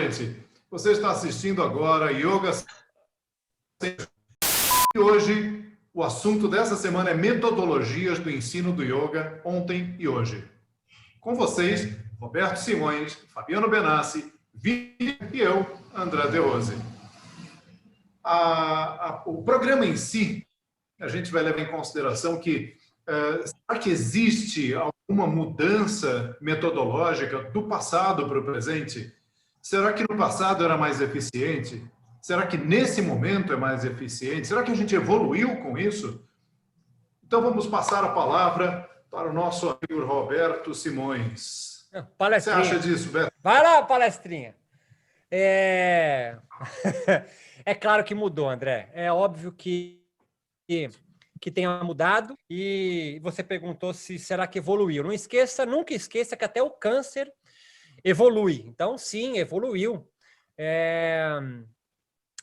gente. Você está assistindo agora Yoga. E hoje, o assunto dessa semana é metodologias do ensino do yoga ontem e hoje. Com vocês, Roberto Simões, Fabiano Benassi, Vini e eu, André De Rose. O programa em si, a gente vai levar em consideração que será que existe alguma mudança metodológica do passado para o presente? Será que no passado era mais eficiente? Será que nesse momento é mais eficiente? Será que a gente evoluiu com isso? Então vamos passar a palavra para o nosso amigo Roberto Simões. O que você acha disso, Beto? Vai lá, palestrinha. É claro que mudou, André. É óbvio que tenha mudado. E você perguntou se será que evoluiu. Não esqueça, nunca esqueça que até o câncer evolui. Então, sim, evoluiu.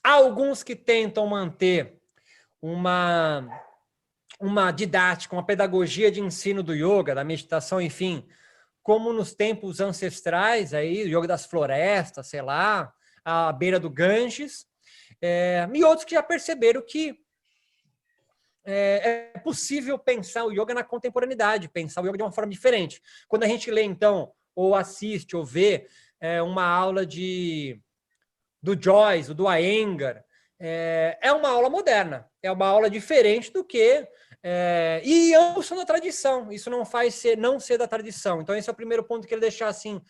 Há alguns que tentam manter uma didática, uma pedagogia de ensino do yoga, da meditação, enfim, como nos tempos ancestrais, aí, o yoga das florestas, sei lá, à beira do Ganges, e outros que já perceberam que é possível pensar o yoga na contemporaneidade, pensar o yoga de uma forma diferente. Quando a gente lê, então, ou assiste, ou vê uma aula do Joyce, do Iyengar, é uma aula moderna, é uma aula diferente do que... e ambos são da tradição, isso não faz não ser da tradição. Então, esse é o primeiro ponto que eu queria deixar assim.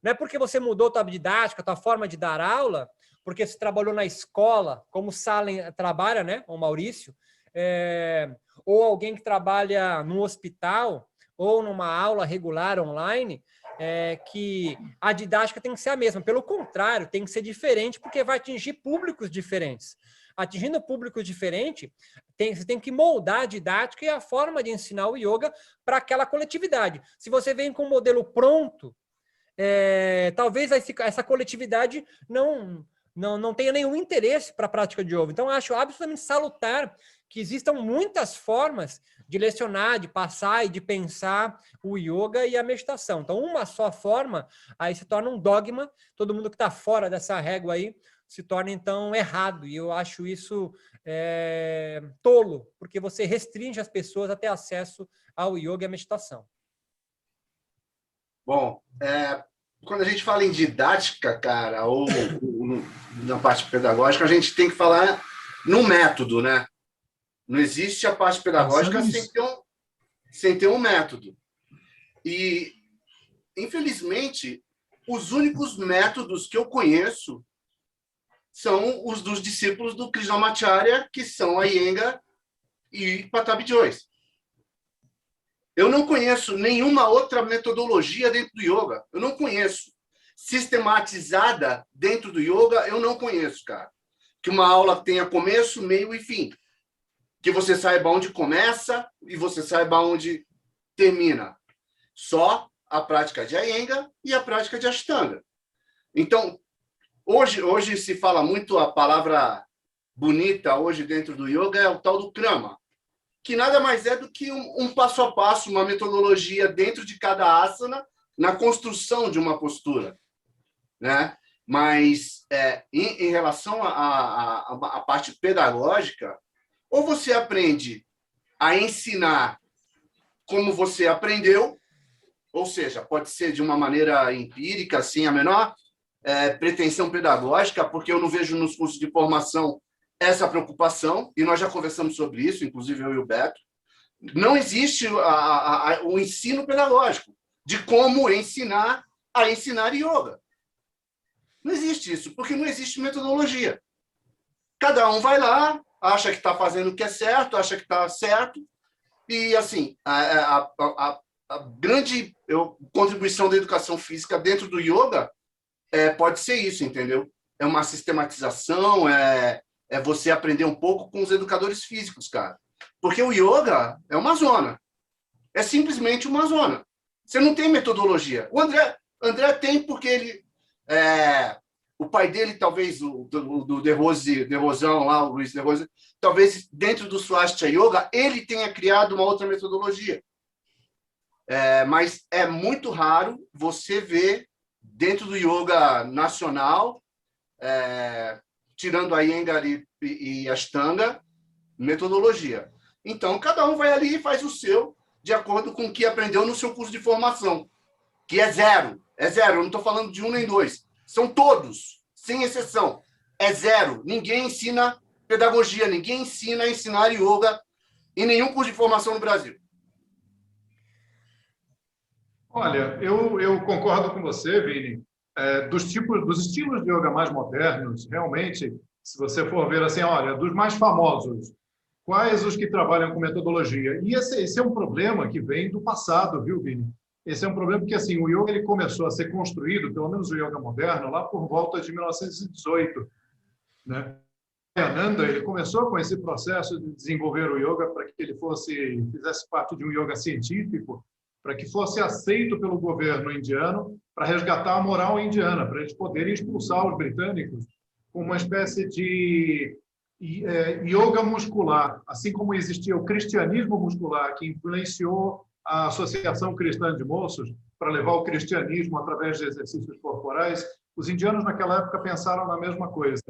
Não é porque você mudou tua didática, tua forma de dar aula, porque você trabalhou na escola, como o Salem trabalha, né, o Maurício, ou alguém que trabalha no hospital, ou numa aula regular online, que a didática tem que ser a mesma. Pelo contrário, tem que ser diferente, porque vai atingir públicos diferentes. Atingindo públicos diferentes, você tem que moldar a didática e a forma de ensinar o yoga para aquela coletividade. Se você vem com um modelo pronto, talvez essa coletividade não tenha nenhum interesse para a prática de yoga. Então, eu acho absolutamente salutar que existam muitas formas de lecionar, de passar e de pensar o yoga e a meditação. Então, uma só forma, aí se torna um dogma, todo mundo que está fora dessa régua aí se torna, então, errado. E eu acho isso tolo, porque você restringe as pessoas a ter acesso ao yoga e à meditação. Bom, quando a gente fala em didática, cara, ou na parte pedagógica, a gente tem que falar no método, né? Não existe a parte pedagógica sem ter um método. E, infelizmente, os únicos métodos que eu conheço são os dos discípulos do Krishnamacharya, que são a Iyengar e Patabi Jois. Eu não conheço nenhuma outra metodologia dentro do yoga. Eu não conheço. Sistematizada dentro do yoga, eu não conheço, cara. Que uma aula tenha começo, meio e fim. Que você saiba onde começa e você saiba onde termina. Só a prática de Iyengar e a prática de Ashtanga. Então, hoje se fala muito a palavra bonita hoje dentro do yoga, é o tal do Krama, que nada mais é do que um passo a passo, uma metodologia dentro de cada asana, na construção de uma postura, né? Mas, em relação à parte pedagógica, ou você aprende a ensinar como você aprendeu, ou seja, pode ser de uma maneira empírica, sem a menor pretensão pedagógica, porque eu não vejo nos cursos de formação essa preocupação, e nós já conversamos sobre isso, inclusive eu e o Beto. Não existe o ensino pedagógico de como ensinar a ensinar yoga. Não existe isso, porque não existe metodologia. Cada um vai lá, acha que está fazendo o que é certo, acha que está certo, e, assim, a grande contribuição da educação física dentro do yoga pode ser isso, entendeu? É uma sistematização, é você aprender um pouco com os educadores físicos, cara. Porque o yoga é uma zona. É simplesmente uma zona. Você não tem metodologia. O André tem porque ele... o pai dele, talvez, do De Rosão lá, o Luiz De Rose, talvez dentro do Swastika Yoga, ele tenha criado uma outra metodologia. Mas é muito raro você ver dentro do yoga nacional, tirando a Iyengar e Ashtanga, metodologia. Então, cada um vai ali e faz o seu, de acordo com o que aprendeu no seu curso de formação, que é zero. É zero, eu não estou falando de um nem dois. São todos, sem exceção. É zero. Ninguém ensina pedagogia, ninguém ensina a ensinar yoga em nenhum curso de formação no Brasil. Olha, eu concordo com você, Vini. Dos estilos de yoga mais modernos, realmente, se você for ver assim, olha, dos mais famosos, quais os que trabalham com metodologia? E esse é um problema que vem do passado, viu, Vini? Esse é um problema porque assim, o yoga ele começou a ser construído, pelo menos o yoga moderno, lá por volta de 1918, né? Ananda, ele começou com esse processo de desenvolver o yoga para que ele fizesse parte de um yoga científico, para que fosse aceito pelo governo indiano, para resgatar a moral indiana, para eles poderem expulsar os britânicos com uma espécie de yoga muscular, assim como existia o cristianismo muscular, que influenciou a Associação Cristã de Moços para levar o cristianismo através de exercícios corporais. Os indianos, naquela época, pensaram na mesma coisa.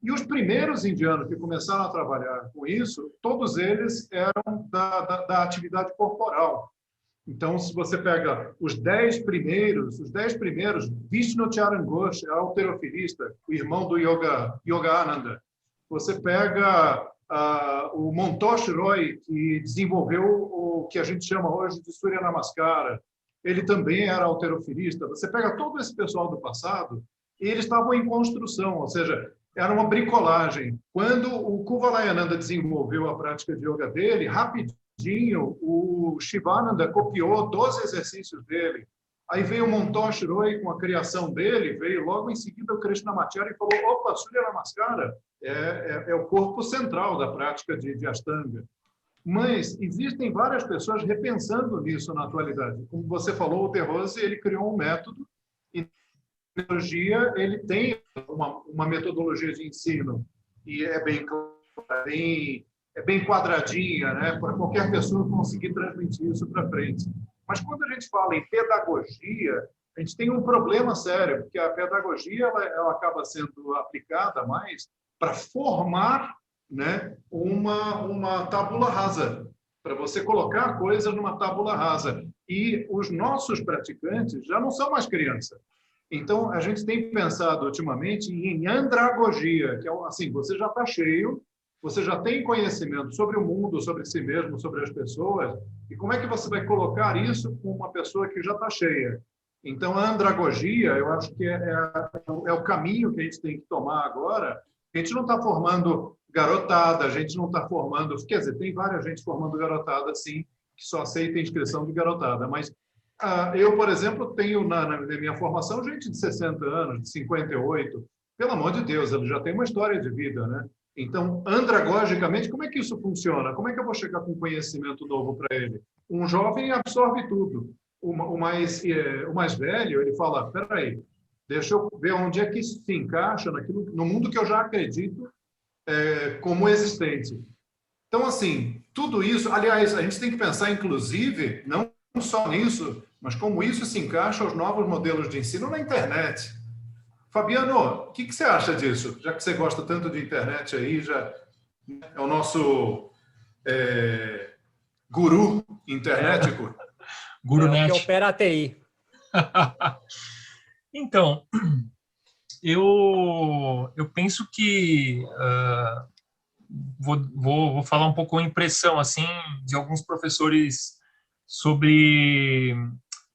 E os primeiros indianos que começaram a trabalhar com isso, todos eles eram da atividade corporal. Então, se você pega os 10 primeiros, Vishnu Charan Ghosh é halterofilista, o irmão do Yogananda. Você pega o Montosh Roy, que desenvolveu o que a gente chama hoje de Surya Namaskara. Ele também era halterofilista. Você pega todo esse pessoal do passado, e eles estavam em construção, ou seja, era uma bricolagem. Quando o Kuvalayananda desenvolveu a prática de yoga dele, rapidinho, o Shivananda copiou 12 exercícios dele. Aí veio o Montosh Roy com a criação dele, veio logo em seguida o Krishnamacharya e falou, opa, Surya Namaskara é o corpo central da prática de Ashtanga. Mas existem várias pessoas repensando nisso na atualidade. Como você falou, o De Rose, ele criou um método e a metodologia, ele tem uma metodologia de ensino e é bem quadradinha, né, para qualquer pessoa conseguir transmitir isso para frente. Mas quando a gente fala em pedagogia, a gente tem um problema sério, porque a pedagogia ela acaba sendo aplicada mais para formar, né, uma tábula rasa, para você colocar coisas numa tábula rasa. E os nossos praticantes já não são mais crianças. Então, a gente tem pensado ultimamente em andragogia, que é assim, você já está cheio, você já tem conhecimento sobre o mundo, sobre si mesmo, sobre as pessoas, e como é que você vai colocar isso com uma pessoa que já está cheia? Então, a andragogia, eu acho que é o caminho que a gente tem que tomar agora. A gente não está formando garotada, a gente não está formando... Quer dizer, tem várias gente formando garotada, sim, que só aceita inscrição de garotada, mas eu, por exemplo, tenho na minha formação gente de 60 anos, de 58. Pelo amor de Deus, ele já tem uma história de vida, né? Então, andragogicamente, como é que isso funciona? Como é que eu vou chegar com conhecimento novo para ele? Um jovem absorve tudo. O mais velho, ele fala, espera aí, deixa eu ver onde é que isso se encaixa no mundo que eu já acredito como existente. Então, assim, tudo isso... Aliás, a gente tem que pensar, inclusive, não só nisso, mas como isso se encaixa aos novos modelos de ensino na internet. Fabiano, o que você acha disso? Já que você gosta tanto de internet aí, já é o nosso guru internetico. Gurunet. Que opera a TI. Então, eu penso que vou falar um pouco a impressão assim de alguns professores sobre...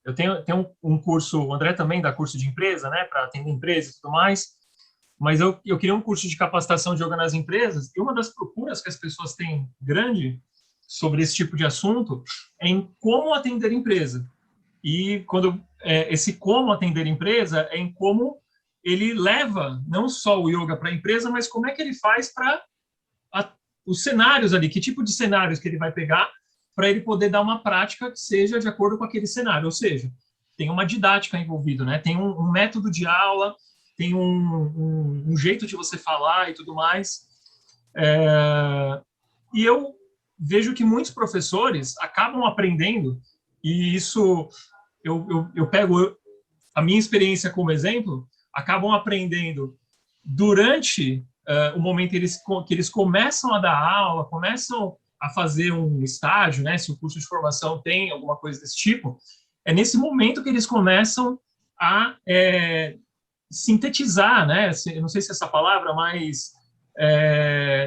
Eu tenho um curso, o André também dá curso de empresa, né, para atender empresas e tudo mais, mas eu queria um curso de capacitação de yoga nas empresas, e uma das procuras que as pessoas têm grande sobre esse tipo de assunto é em como atender empresa. E quando esse como atender empresa é em como ele leva não só o yoga para a empresa, mas como é que ele faz para os cenários ali, que tipo de cenários que ele vai pegar para ele poder dar uma prática que seja de acordo com aquele cenário. Ou seja, tem uma didática envolvida, né? Tem um método de aula, tem um jeito de você falar e tudo mais. E eu vejo que muitos professores acabam aprendendo, e isso eu pego a minha experiência como exemplo, acabam aprendendo durante o momento que eles começam a dar aula, começam a fazer um estágio, né, se o curso de formação tem alguma coisa desse tipo, é nesse momento que eles começam a sintetizar, né, eu não sei se é essa palavra, mas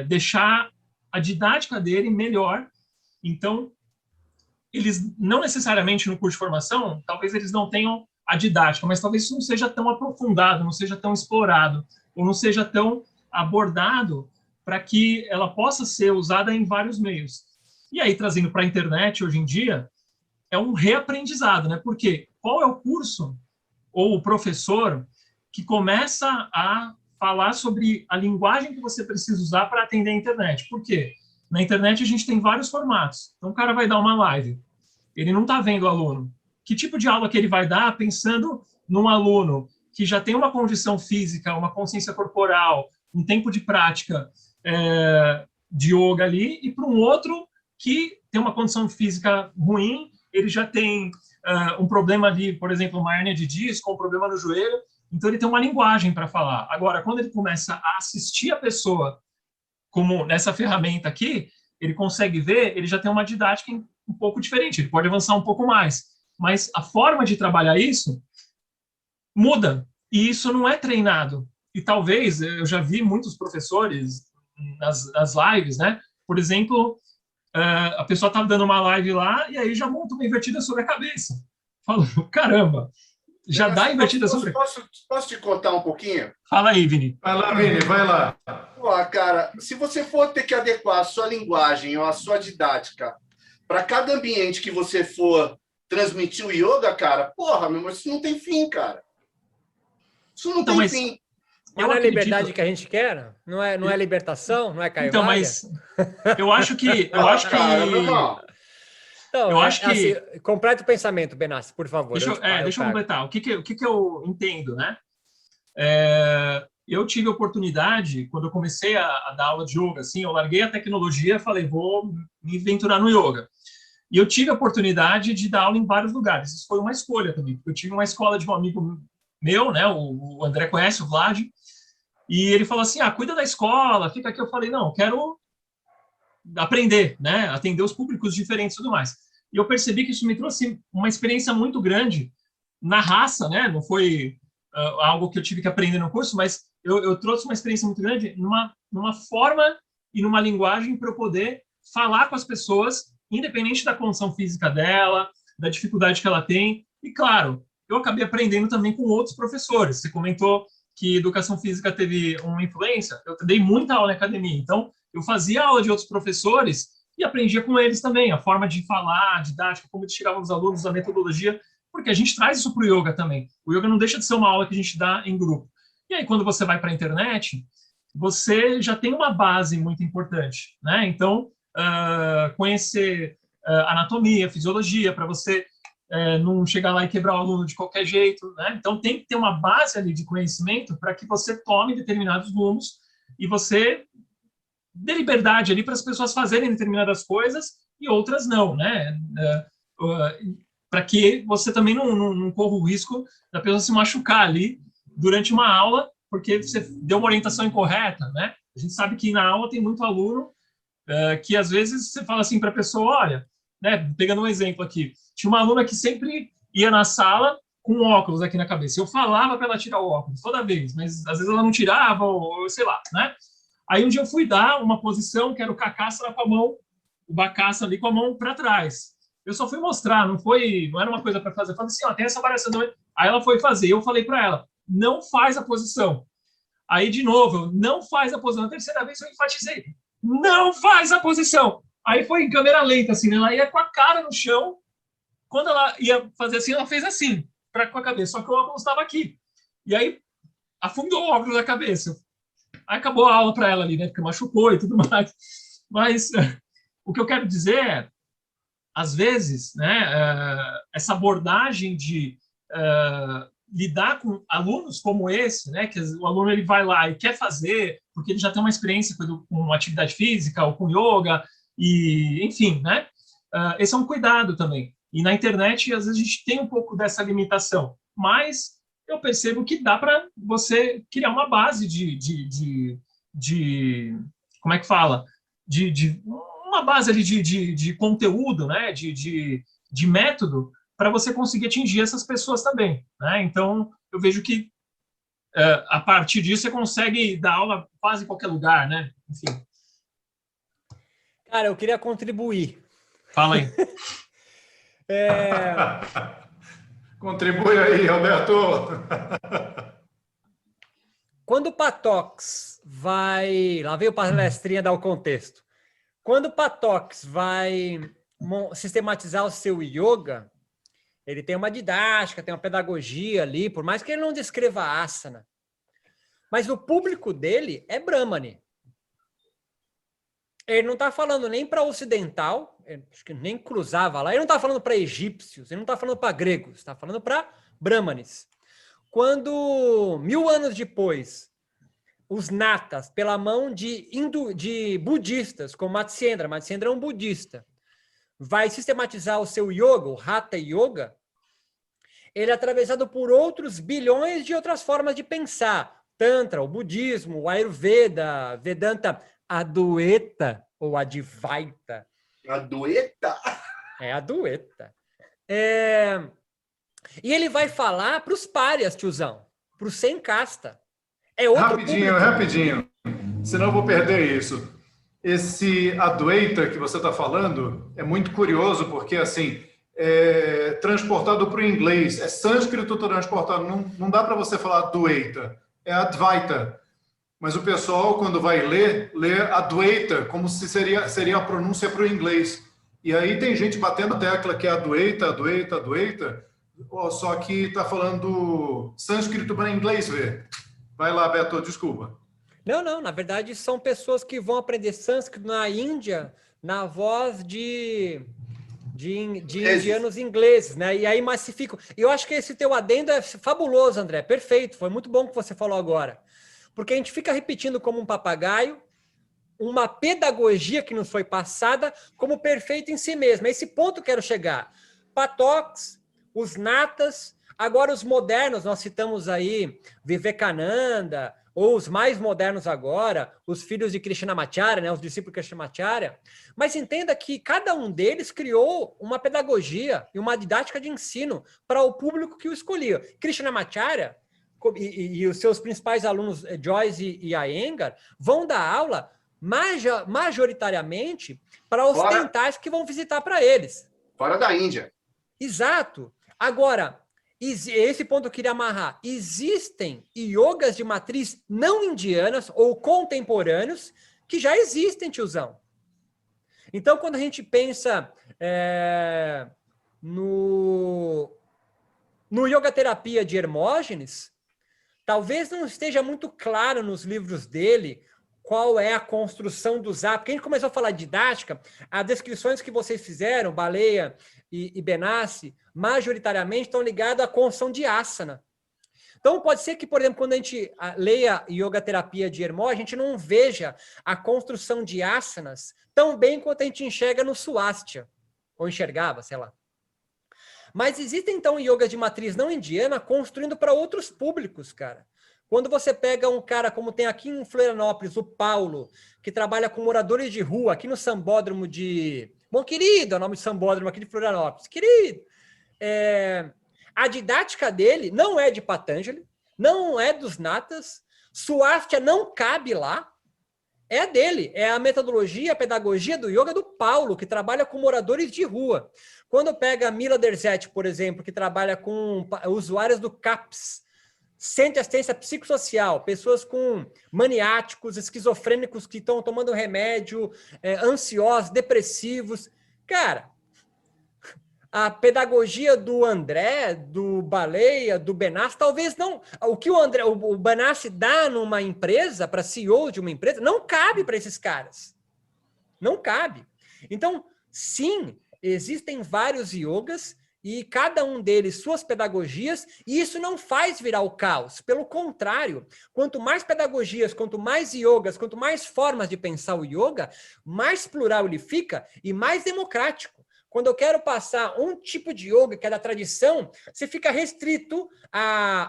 deixar a didática dele melhor. Então, eles não necessariamente no curso de formação, talvez eles não tenham a didática, mas talvez isso não seja tão aprofundado, não seja tão explorado, ou não seja tão abordado para que ela possa ser usada em vários meios. E aí, trazendo para a internet, hoje em dia, é um reaprendizado, né? Porque qual é o curso ou o professor que começa a falar sobre a linguagem que você precisa usar para atender a internet? Por quê? Na internet a gente tem vários formatos. Então o cara vai dar uma live, ele não está vendo o aluno. Que tipo de aula que ele vai dar pensando num aluno que já tem uma condição física, uma consciência corporal, um tempo de prática de yoga ali, e para um outro que tem uma condição física ruim, ele já tem um problema ali, por exemplo, uma hérnia de disco, um problema no joelho, então ele tem uma linguagem para falar. Agora, quando ele começa a assistir a pessoa, como nessa ferramenta aqui, ele consegue ver, ele já tem uma didática um pouco diferente, ele pode avançar um pouco mais, mas a forma de trabalhar isso muda, e isso não é treinado. E talvez, eu já vi muitos professores nas lives, né? Por exemplo, a pessoa estava dando uma live lá, e aí já monta uma invertida sobre a cabeça. Falo, caramba, já dá invertida sobre... Posso te contar um pouquinho? Fala aí, Vini. Vai lá, Vini, vai lá. Pô, cara, se você for ter que adequar a sua linguagem ou a sua didática para cada ambiente que você for transmitir o yoga, cara, porra, meu irmão, isso não tem fim, cara. Isso não tem fim. Não é a liberdade que a gente quer? Não é libertação? Não é Caio Então, Vaga? mas eu acho que... Assim, completa o pensamento, Benassi, por favor. Deixa eu completar. O que eu entendo, né? Eu tive a oportunidade, quando eu comecei a dar aula de yoga, assim, eu larguei a tecnologia e falei, vou me aventurar no yoga. E eu tive a oportunidade de dar aula em vários lugares. Isso foi uma escolha também, porque eu tive uma escola de um amigo meu, né? O André conhece, o Vlad, e ele falou assim, cuida da escola, fica aqui. Eu falei, não, eu quero aprender, né? Atender os públicos diferentes e tudo mais. E eu percebi que isso me trouxe uma experiência muito grande na raça, né? Não foi algo que eu tive que aprender no curso, mas eu trouxe uma experiência muito grande numa forma e numa linguagem para eu poder falar com as pessoas, independente da condição física dela, da dificuldade que ela tem. E, claro, eu acabei aprendendo também com outros professores. Você comentou que educação física teve uma influência. Eu dei muita aula na academia, então eu fazia aula de outros professores e aprendia com eles também, a forma de falar, a didática, como eles chegavam os alunos, a metodologia, porque a gente traz isso para o yoga também. O yoga não deixa de ser uma aula que a gente dá em grupo. E aí, quando você vai para a internet, você já tem uma base muito importante, né? Então, conhecer anatomia, fisiologia, para você não chegar lá e quebrar o aluno de qualquer jeito, né? Então, tem que ter uma base ali de conhecimento para que você tome determinados rumos e você dê liberdade ali para as pessoas fazerem determinadas coisas e outras não, né? Para que você também não corra o risco da pessoa se machucar ali durante uma aula, porque você deu uma orientação incorreta, né? A gente sabe que na aula tem muito aluno que, às vezes, você fala assim para a pessoa, olha, né, pegando um exemplo aqui, tinha uma aluna que sempre ia na sala com óculos aqui na cabeça. Eu falava para ela tirar o óculos toda vez, mas às vezes ela não tirava, ou sei lá, né? Aí um dia eu fui dar uma posição que era o Kakasana com a mão, o Bakasana ali com a mão para trás. Eu só fui mostrar, não era uma coisa para fazer. Eu falei assim, tem essa variação. Aí ela foi fazer, eu falei para ela, não faz a posição. Aí, de novo, não faz a posição. Na terceira vez eu enfatizei, não faz a posição. Aí foi em câmera lenta, assim, né? Ela ia com a cara no chão. Quando ela ia fazer assim, ela fez assim, com a cabeça. Só que o óculos estava aqui. E aí, afundou o óculos na cabeça. Aí acabou a aula para ela ali, né? Porque machucou e tudo mais. Mas o que eu quero dizer é, às vezes, né, essa abordagem de lidar com alunos como esse, né, que o aluno ele vai lá e quer fazer, porque ele já tem uma experiência com atividade física ou com yoga, e enfim, né? Esse é um cuidado também. E na internet, às vezes, a gente tem um pouco dessa limitação, mas eu percebo que dá para você criar uma base como é que fala? Uma base ali de conteúdo, né? de método, para você conseguir atingir essas pessoas também. Né? Então, eu vejo que a partir disso você consegue dar aula quase em qualquer lugar, né? Enfim. Cara, eu queria contribuir. Fala aí. Contribui aí, Roberto. Quando o Patox vai... Lá veio o palestrinha dar o contexto. Quando o Patox vai sistematizar o seu yoga, ele tem uma didática, tem uma pedagogia ali, por mais que ele não descreva a asana. Mas o público dele é Brahmani. Ele não está falando nem para ocidental, acho que nem cruzava lá, ele não está falando para egípcios, ele não está falando para gregos, está falando para Brahmanes. Quando, 1000 anos depois, os natas, pela mão de budistas, como Matsyendra é um budista, vai sistematizar o seu yoga, o Hatha Yoga, ele é atravessado por outros bilhões de outras formas de pensar. Tantra, o budismo, o Ayurveda, Vedanta, Adwaita ou Advaita. Adwaita? É Adwaita. E ele vai falar para os párias, tiozão, para o sem casta. É outro Rapidinho, senão eu vou perder isso. Esse Adwaita que você está falando é muito curioso, porque assim, é transportado para o inglês, é sânscrito transportado, não dá para você falar Adwaita, é Advaita. Mas o pessoal, quando vai ler Adwaita, como se seria a pronúncia para o inglês. E aí tem gente batendo a tecla que é Adwaita, só que está falando sânscrito para inglês ver. Vai lá, Beto, desculpa. Não, na verdade são pessoas que vão aprender sânscrito na Índia, na voz de indianos ingleses, né? E aí massificam. E eu acho que esse teu adendo é fabuloso, André, perfeito, foi muito bom que você falou agora. Porque a gente fica repetindo como um papagaio uma pedagogia que nos foi passada como perfeita em si mesma. A esse ponto eu quero chegar. Patox, os natas, agora os modernos, nós citamos aí Vivekananda, ou os mais modernos agora, os filhos de Krishnamacharya, né, os discípulos de Krishnamacharya. Mas entenda que cada um deles criou uma pedagogia e uma didática de ensino para o público que o escolhia. Krishnamacharya e os seus principais alunos, Joyce e Iyengar, vão dar aula majoritariamente para ocidentais que vão visitar para eles. Fora da Índia. Exato. Agora, esse ponto eu queria amarrar. Existem yogas de matriz não indianas ou contemporâneos que já existem, tiozão. Então, quando a gente pensa no yoga terapia de Hermógenes, talvez não esteja muito claro nos livros dele qual é a construção dos atos. Porque a gente começou a falar de didática, as descrições que vocês fizeram, Baleia e Benassi, majoritariamente estão ligadas à construção de asana. Então, pode ser que, por exemplo, quando a gente leia Yoga Terapia de Hermógenes, a gente não veja a construção de asanas tão bem quanto a gente enxerga no Swastika, ou enxergava, sei lá. Mas existem, então, yogas de matriz não indiana construindo para outros públicos, cara. Quando você pega um cara como tem aqui em Florianópolis, o Paulo, que trabalha com moradores de rua, aqui no Sambódromo de... Bom, querido, é o nome do Sambódromo aqui de Florianópolis. Querido! A didática dele não é de Patanjali, não é dos natas, Swastika não cabe lá, é dele, é a metodologia, a pedagogia do yoga do Paulo, que trabalha com moradores de rua. Quando pega a Mila Derzett, por exemplo, que trabalha com usuários do CAPS, Centro de Assistência Psicossocial, pessoas com maniáticos, esquizofrênicos que estão tomando remédio, ansiosos, depressivos. Cara, a pedagogia do André, do Baleia, do Benassi, talvez não... O que o Benassi dá numa empresa, para CEO de uma empresa, não cabe para esses caras. Não cabe. Então, sim, existem vários yogas e cada um deles suas pedagogias, e isso não faz virar o caos. Pelo contrário, quanto mais pedagogias, quanto mais yogas, quanto mais formas de pensar o yoga, mais plural ele fica e mais democrático. Quando eu quero passar um tipo de yoga que é da tradição, você fica restrito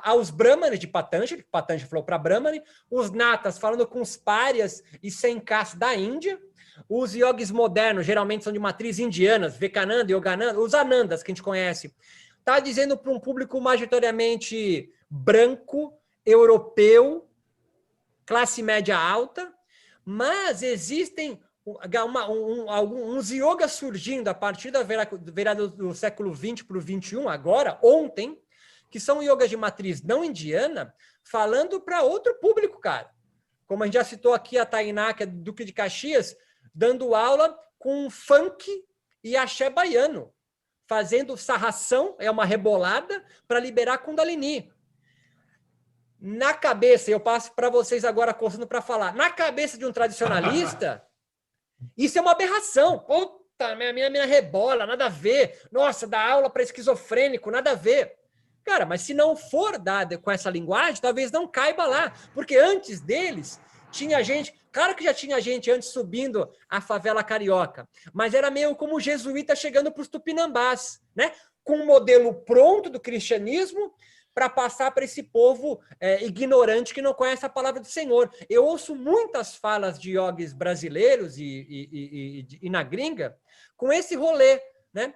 aos brahmanes de Patanjali, Patanjali falou para Brahmani, os natas falando com os párias e sem caste da Índia, os yogis modernos geralmente são de matriz indianas, Vivekananda, Yogananda, os anandas que a gente conhece. Está dizendo para um público majoritariamente branco, europeu, classe média alta, mas existem uns yogas surgindo a partir da virada do século XX para o XXI, agora, ontem, que são yogas de matriz não indiana, falando para outro público, cara. Como a gente já citou aqui a Tainá, que é do Duque de Caxias, dando aula com funk e axé baiano, fazendo sarração, é uma rebolada, para liberar Kundalini. Na cabeça, eu passo para vocês agora, coçando para falar, na cabeça de um tradicionalista, isso é uma aberração. Puta, minha rebola, nada a ver. Nossa, dá aula para esquizofrênico, nada a ver. Cara, mas se não for dada com essa linguagem, talvez não caiba lá. Porque antes deles, tinha gente... Claro que já tinha gente antes subindo a favela carioca, mas era meio como o jesuíta chegando para os tupinambás, né? Com um modelo pronto do cristianismo para passar para esse povo ignorante que não conhece a palavra do Senhor. Eu ouço muitas falas de yogis brasileiros e na gringa com esse rolê, né?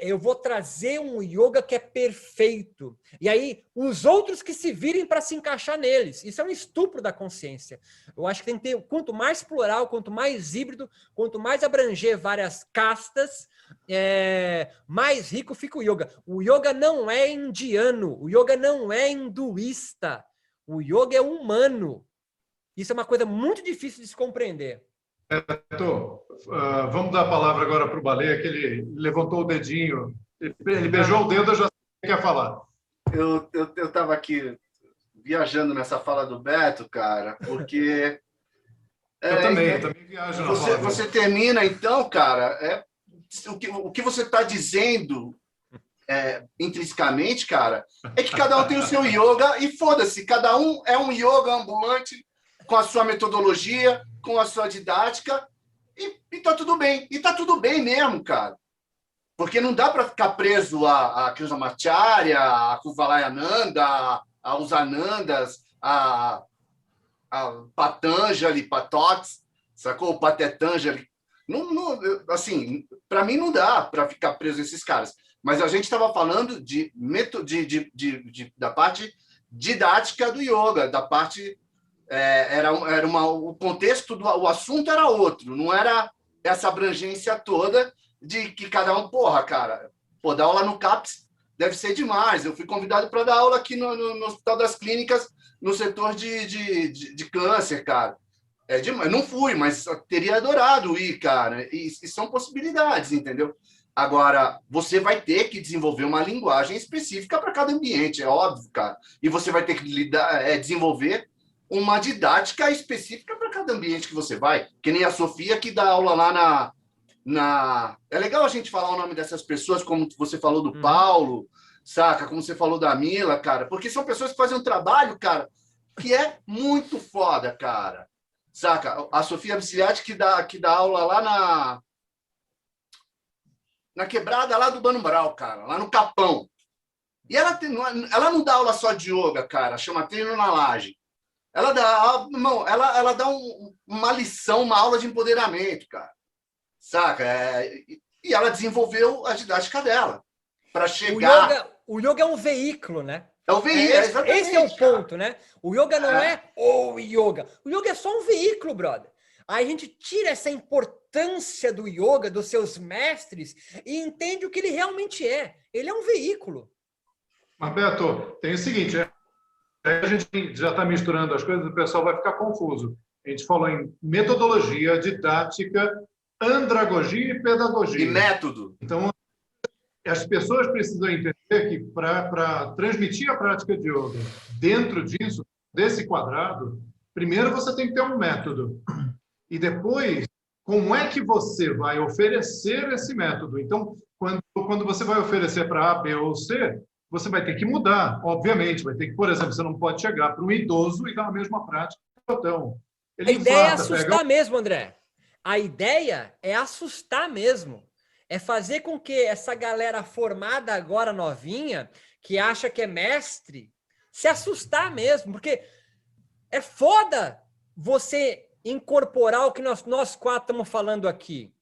Eu vou trazer um yoga que é perfeito. E aí, os outros que se virem para se encaixar neles. Isso é um estupro da consciência. Eu acho que tem que ter, quanto mais plural, quanto mais híbrido, quanto mais abranger várias castas, mais rico fica o yoga. O yoga não é indiano, o yoga não é hinduísta. O yoga é humano. Isso é uma coisa muito difícil de se compreender. Beto, vamos dar a palavra agora para o Baleia, que ele levantou o dedinho, ele beijou o dedo, eu já sei o que quer falar. Eu estava aqui viajando nessa fala do Beto, cara, porque... Eu também viajo na fala. Você termina, então, cara, o que você está dizendo intrinsecamente, cara, é que cada um tem o seu yoga e foda-se, cada um é um yoga ambulante com a sua metodologia, com a sua didática, e tá tudo bem. E tá tudo bem mesmo, cara. Porque não dá para ficar preso a Krishnamacharya, a Kuvalayananda, aos Anandas, a Patanjali, Patots, sacou? Patetangeli. Não, assim, para mim não dá para ficar preso a esses caras. Mas a gente estava falando da parte didática do yoga, da parte... o contexto o assunto era outro, não era essa abrangência toda de que cada um, dar aula no CAPS deve ser demais. Eu fui convidado para dar aula aqui no Hospital das Clínicas, no setor de câncer, cara. É demais. Não fui, mas teria adorado ir, cara. E são possibilidades, entendeu? Agora, você vai ter que desenvolver uma linguagem específica para cada ambiente, é óbvio, cara. E você vai ter que desenvolver uma didática específica para cada ambiente que você vai, que nem a Sofia que dá aula lá na... É legal a gente falar o nome dessas pessoas, como você falou do Paulo, saca? Como você falou da Mila, cara, porque são pessoas que fazem um trabalho, cara, que é muito foda, cara, saca? A Sofia Biciliati que dá aula lá na quebrada lá do Banubral, cara, lá no Capão. E ela não dá aula só de yoga, cara, chama Treino na Laje. Ela dá uma lição, uma aula de empoderamento, cara. Saca? E ela desenvolveu a didática dela para chegar... O yoga é um veículo, né? É o veículo, exatamente. Esse é o ponto, né? O yoga não é o yoga. O yoga é só um veículo, brother. Aí a gente tira essa importância do yoga, dos seus mestres, e entende o que ele realmente é. Ele é um veículo. Mas, Beto, tem o seguinte... A gente já está misturando as coisas, o pessoal vai ficar confuso. A gente falou em metodologia, didática, andragogia e pedagogia. E método. Então, as pessoas precisam entender que para transmitir a prática de yoga dentro disso, desse quadrado, primeiro você tem que ter um método. E depois, como é que você vai oferecer esse método? Então, quando você vai oferecer para A, B ou C, você vai ter que mudar, obviamente. Vai ter que, por exemplo, você não pode chegar para um idoso e dar a mesma prática. Então, a ideia é assustar mesmo, André. A ideia é assustar mesmo. é fazer com que essa galera formada agora novinha, que acha que é mestre, se assustar mesmo, porque é foda você incorporar o que nós quatro estamos falando aqui,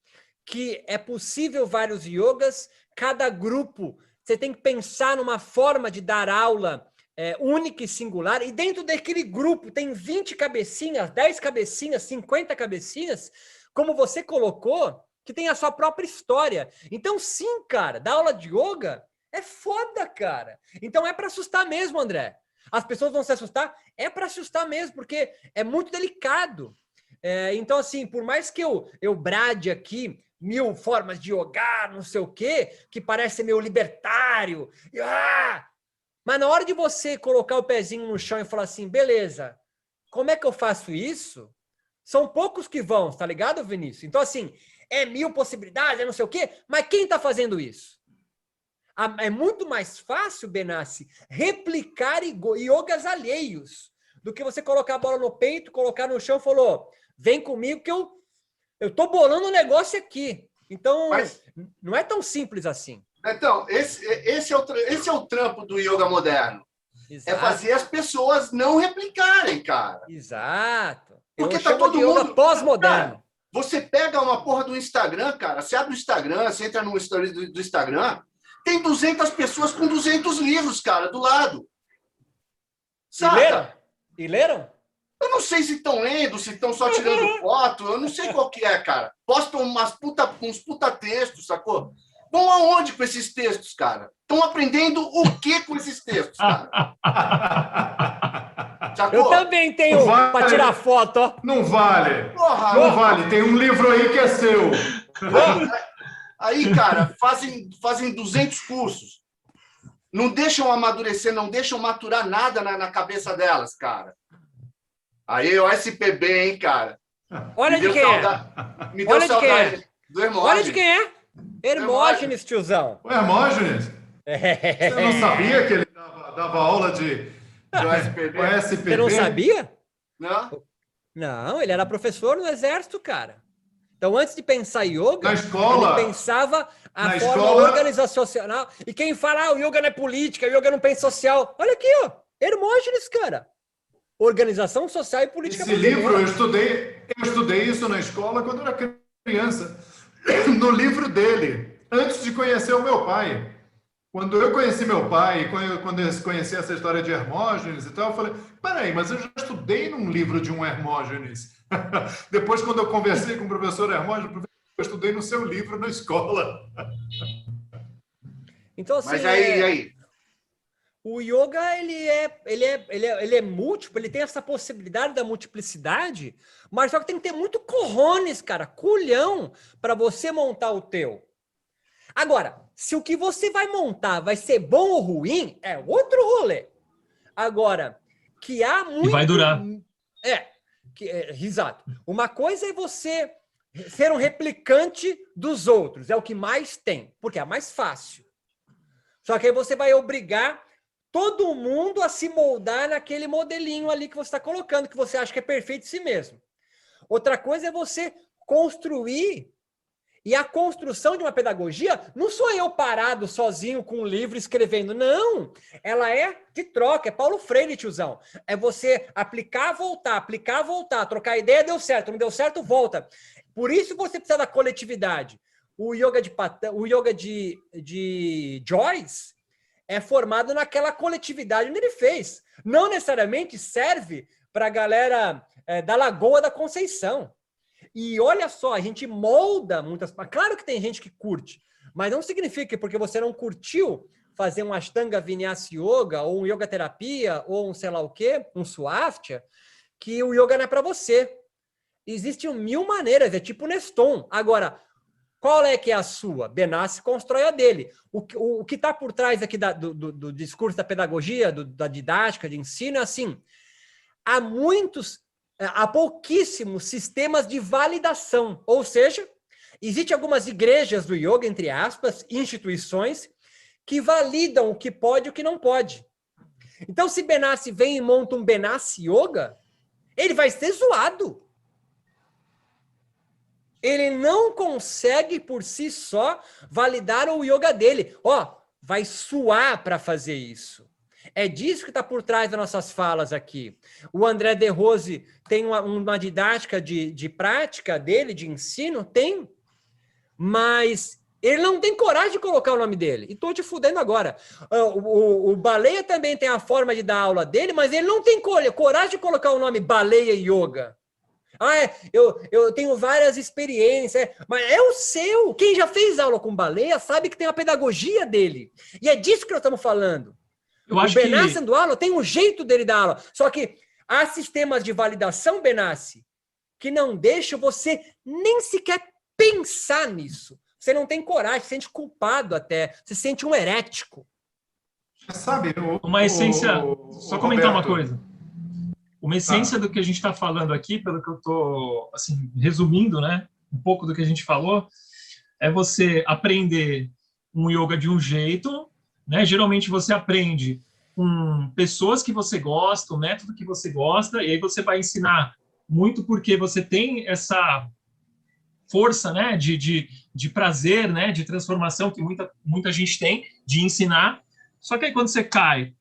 que é possível vários yogas, cada grupo, você tem que pensar numa forma de dar aula única e singular, e dentro daquele grupo tem 20 cabecinhas, 10 cabecinhas, 50 cabecinhas, como você colocou, que tem a sua própria história. Então, sim, cara, dar aula de yoga é foda, cara. Então, é para assustar mesmo, André. As pessoas vão se assustar, é para assustar mesmo, porque é muito delicado. Então, assim, por mais que eu brade aqui 1000 formas de yoga, não sei o quê, que parece meio libertário, mas na hora de você colocar o pezinho no chão e falar assim, beleza, como é que eu faço isso? São poucos que vão, tá ligado, Vinícius? Então, assim, 1000 possibilidades, não sei o quê, mas quem tá fazendo isso? É muito mais fácil, Benassi, replicar yogas alheios do que você colocar a bola no peito, colocar no chão e falou, vem comigo que eu tô bolando um negócio aqui. Então, não é tão simples assim. Então, esse é o trampo do yoga moderno. Exato. É fazer as pessoas não replicarem, cara. Exato. Porque eu tá todo de yoga mundo pós-moderno. Você pega uma porra do Instagram, cara, você abre o Instagram, você entra no story do Instagram, tem 200 pessoas com 200 livros, cara, do lado. Saca? E leram? Eu não sei se estão lendo, se estão só tirando foto, eu não sei qual que é, cara. Postam uns puta textos, sacou? Vão aonde com esses textos, cara? Estão aprendendo o que com esses textos, cara? Sacou? Eu também tenho para tirar foto, ó. Não vale. Porra, não vale. Tem um livro aí que é seu. Aí, cara, fazem 200 cursos. Não deixam amadurecer, não deixam maturar nada na cabeça delas, cara. Aí, o SPB, hein, cara? Olha de quem é. Me deu saudade do Hermógenes. Olha de quem é. Hermógenes, tiozão. O Hermógenes? Você não sabia que ele dava aula de SPB? Você não sabia? Não. Não, ele era professor no exército, cara. Então, antes de pensar em yoga, na escola, ele pensava a forma organizacional. E quem fala, o yoga não é política, o yoga não pensa social. Olha aqui, ó. Hermógenes, cara. Organização social e política. Esse livro, eu estudei isso na escola quando eu era criança. No livro dele, antes de conhecer o meu pai. Quando eu conheci meu pai, quando eu conheci essa história de Hermógenes e tal, eu falei, peraí, mas eu já estudei num livro de um Hermógenes. Depois, quando eu conversei com o professor Hermógenes, eu estudei no seu livro na escola. Então, assim, mas aí... O yoga, ele é múltiplo, ele tem essa possibilidade da multiplicidade, mas só que tem que ter muito cojones, cara, culhão, para você montar o teu. Agora, se o que você vai montar vai ser bom ou ruim, é outro rolê. Agora, que há muito... E vai durar. Exato. Uma coisa é você ser um replicante dos outros, é o que mais tem, porque é mais fácil. Só que aí você vai obrigar todo mundo a se moldar naquele modelinho ali que você está colocando, que você acha que é perfeito em si mesmo. Outra coisa é você construir, e a construção de uma pedagogia não sou eu parado sozinho com um livro escrevendo, não, ela é de troca, é Paulo Freire, tiozão. É você aplicar, voltar, trocar ideia, deu certo, não deu certo, volta. Por isso você precisa da coletividade. O yoga de Joyce é formado naquela coletividade onde ele fez. Não necessariamente serve para a galera da Lagoa da Conceição. E olha só, a gente molda muitas... Claro que tem gente que curte, mas não significa que porque você não curtiu fazer um Ashtanga Vinyasa Yoga, ou um Yoga Terapia, ou um sei lá o quê, um Swastika, que o yoga não é para você. Existem 1000 maneiras, é tipo Neston. Agora, qual é que é a sua? Benassi constrói a dele. O que está por trás aqui do discurso da pedagogia, da didática, de ensino, é assim, há pouquíssimos sistemas de validação, ou seja, existem algumas igrejas do yoga, entre aspas, instituições, que validam o que pode e o que não pode. Então, se Benassi vem e monta um Benassi Yoga, ele vai ser zoado. ele não consegue por si só validar o yoga dele. Ó, vai suar para fazer isso. É disso que está por trás das nossas falas aqui. O André De Rose tem uma didática de prática dele, de ensino? Tem. Mas ele não tem coragem de colocar o nome dele. E estou te fudendo agora. O Baleia também tem a forma de dar aula dele, mas ele não tem coragem de colocar o nome Baleia Yoga. Eu tenho várias experiências, mas é o seu. Quem já fez aula com Baleia sabe que tem a pedagogia dele. E é disso que nós estamos falando. O Benassi dando aula tem um jeito dele dar aula. Só que há sistemas de validação, Benassi, que não deixam você nem sequer pensar nisso. Você não tem coragem, se sente culpado até, se sente um herético. Sabe, uma essência, só comentar uma Roberto, coisa. Uma essência do que a gente está falando aqui, pelo que eu estou assim, resumindo, né, um pouco do que a gente falou, é você aprender um yoga de um jeito, né? Geralmente você aprende com pessoas que você gosta, o método que você gosta, e aí você vai ensinar muito porque você tem essa força, né, de prazer, né, de transformação que muita gente tem, de ensinar. Só que aí quando você cai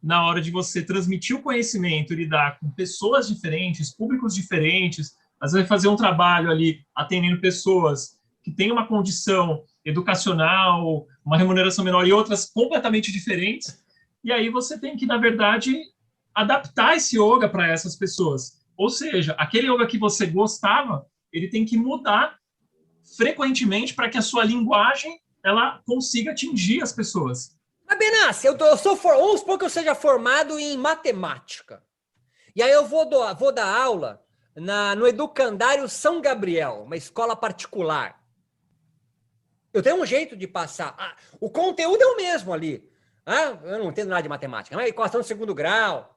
na hora de você transmitir o conhecimento, lidar com pessoas diferentes, públicos diferentes, às vezes fazer um trabalho ali atendendo pessoas que têm uma condição educacional, uma remuneração menor e outras completamente diferentes, e aí você tem que, na verdade, adaptar esse yoga para essas pessoas. Ou seja, aquele yoga que você gostava, ele tem que mudar frequentemente para que a sua linguagem ela consiga atingir as pessoas. Mas, Benassi, vamos supor que eu seja formado em matemática. E aí eu vou dar aula no Educandário São Gabriel, uma escola particular. Eu tenho um jeito de passar. O conteúdo é o mesmo ali. Eu não entendo nada de matemática. Mas equação de segundo grau.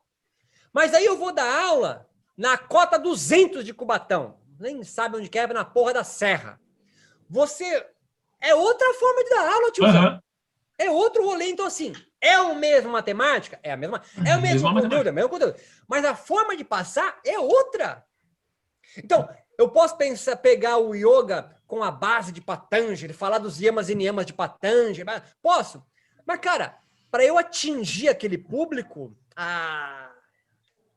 Mas aí eu vou dar aula na cota 200 de Cubatão. Nem sabe onde quebra, na porra da serra. É outra forma de dar aula, tiozão. Uhum. É outro rolê. Então, assim, é o mesmo matemática? É a mesma. É o mesmo conteúdo, é o mesmo conteúdo. Mas a forma de passar é outra. Então, eu posso pegar o yoga com a base de Patanjali, falar dos yamas e niyamas de Patanjali. Posso. Mas, cara, para eu atingir aquele público,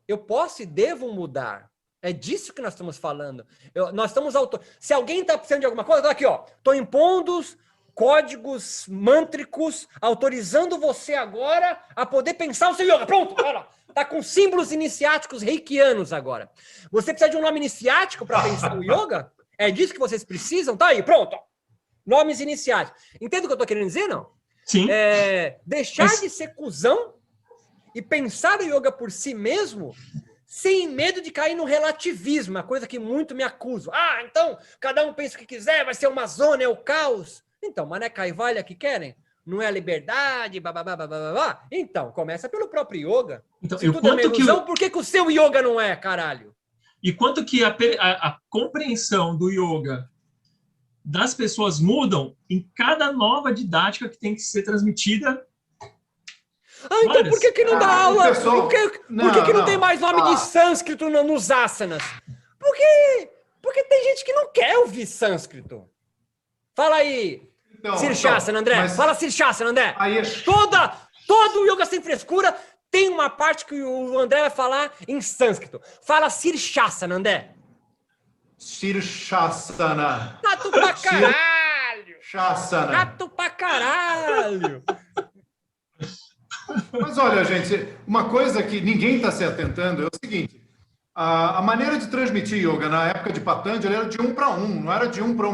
eu posso e devo mudar. É disso que nós estamos falando. Nós estamos Se alguém está precisando de alguma coisa, tô aqui, ó. Estou impondo códigos mântricos, autorizando você agora a poder pensar o seu yoga. Pronto, olha lá. Tá com símbolos iniciáticos reikianos agora. Você precisa de um nome iniciático para pensar o yoga? É disso que vocês precisam? Tá aí, pronto. Nomes iniciáticos. Entende o que eu tô querendo dizer, não? Sim. Deixar de ser cuzão e pensar o yoga por si mesmo sem medo de cair no relativismo, uma coisa que muito me acuso. Então, cada um pensa o que quiser, vai ser uma zona, é o caos. Então, Mané Caivalha que querem? Não é a liberdade, babá. Então, começa pelo próprio yoga. Então, se tudo é uma ilusão, por que o seu yoga não é, caralho? E quanto que a compreensão do yoga das pessoas mudam em cada nova didática que tem que ser transmitida. Então por que não dá aula? Pessoal, por que não tem mais nome de sânscrito nos asanas? Porque tem gente que não quer ouvir sânscrito. Fala aí, Sirshasana, André. Fala Sirshasana, André. Todo yoga sem frescura tem uma parte que o André vai falar em sânscrito. Fala Sirshasana, André. Sirshasana. Chato pra caralho. Shasana. Chato pra caralho. Mas olha, gente, uma coisa que ninguém está se atentando é o seguinte: a maneira de transmitir yoga na época de Patanjali era de 1 para 1, não era de 1 para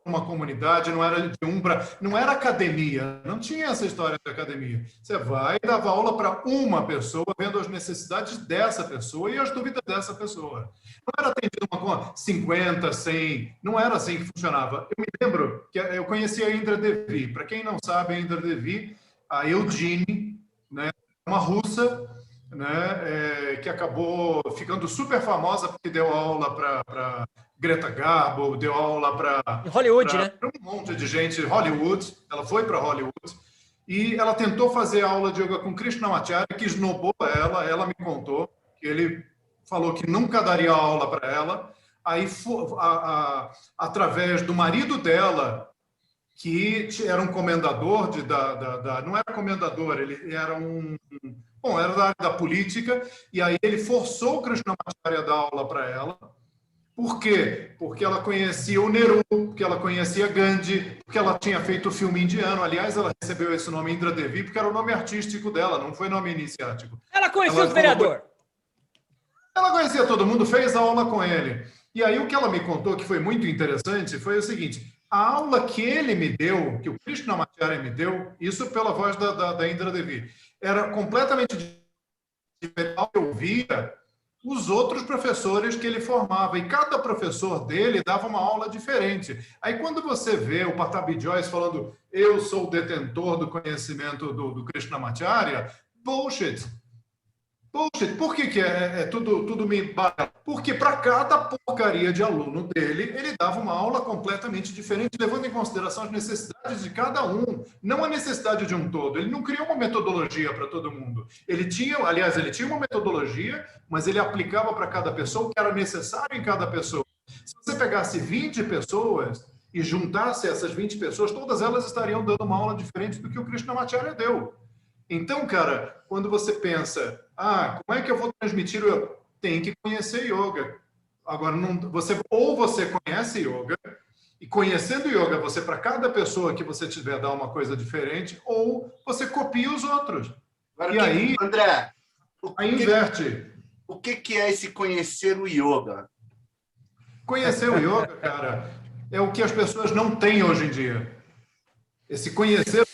uma comunidade, não era de 1 para... Não era academia, não tinha essa história de academia. Você vai e dava aula para uma pessoa, vendo as necessidades dessa pessoa e as dúvidas dessa pessoa. Não era atendido com 50, 100, não era assim que funcionava. Eu me lembro que eu conheci a Indra Devi. Para quem não sabe, a Indra Devi, a Eugenie, né, uma russa, né, que acabou ficando super famosa porque deu aula para Greta Garbo, deu aula para Hollywood, né? Um monte de gente, Hollywood. Ela foi para Hollywood e ela tentou fazer aula de yoga com Krishnamacharya, que esnobou ela me contou que ele falou que nunca daria aula para ela. Aí, através do marido dela, que era um comendador não era comendador, ele era bom, era da área da política, e aí ele forçou o Krishnamacharya a dar aula para ela. Por quê? Porque ela conhecia o Nehru, porque ela conhecia Gandhi, porque ela tinha feito o filme indiano. Aliás, ela recebeu esse nome Indra Devi porque era o nome artístico dela, não foi nome iniciático. Ela conhecia os vereadores. Ela conhecia todo mundo, fez aula com ele. E aí o que ela me contou, que foi muito interessante, foi o seguinte: a aula que ele me deu, que o Krishnamacharya me deu, isso pela voz da Indra Devi, era completamente diferente do que eu via os outros professores que ele formava. E cada professor dele dava uma aula diferente. Aí quando você vê o Patabi Joyce falando eu sou o detentor do conhecimento do Krishnamacharya, bullshit. Bullshit. Por que é tudo me bate? Porque para cada porcaria de aluno dele, ele dava uma aula completamente diferente, levando em consideração as necessidades de cada um, não a necessidade de um todo. Ele não criou uma metodologia para todo mundo. Ele tinha uma metodologia, mas ele aplicava para cada pessoa o que era necessário em cada pessoa. Se você pegasse 20 pessoas e juntasse essas 20 pessoas, todas elas estariam dando uma aula diferente do que o Krishnamacharya deu. Então, cara, quando você pensa, como é que eu vou transmitir o yoga? Tem que conhecer yoga. Agora, você conhece yoga, e conhecendo yoga, você, para cada pessoa que você tiver, dá uma coisa diferente, ou você copia os outros. Agora, aí, André, aí inverte. O que é esse conhecer o yoga? Conhecer o yoga, cara, é o que as pessoas não têm hoje em dia. Esse conhecer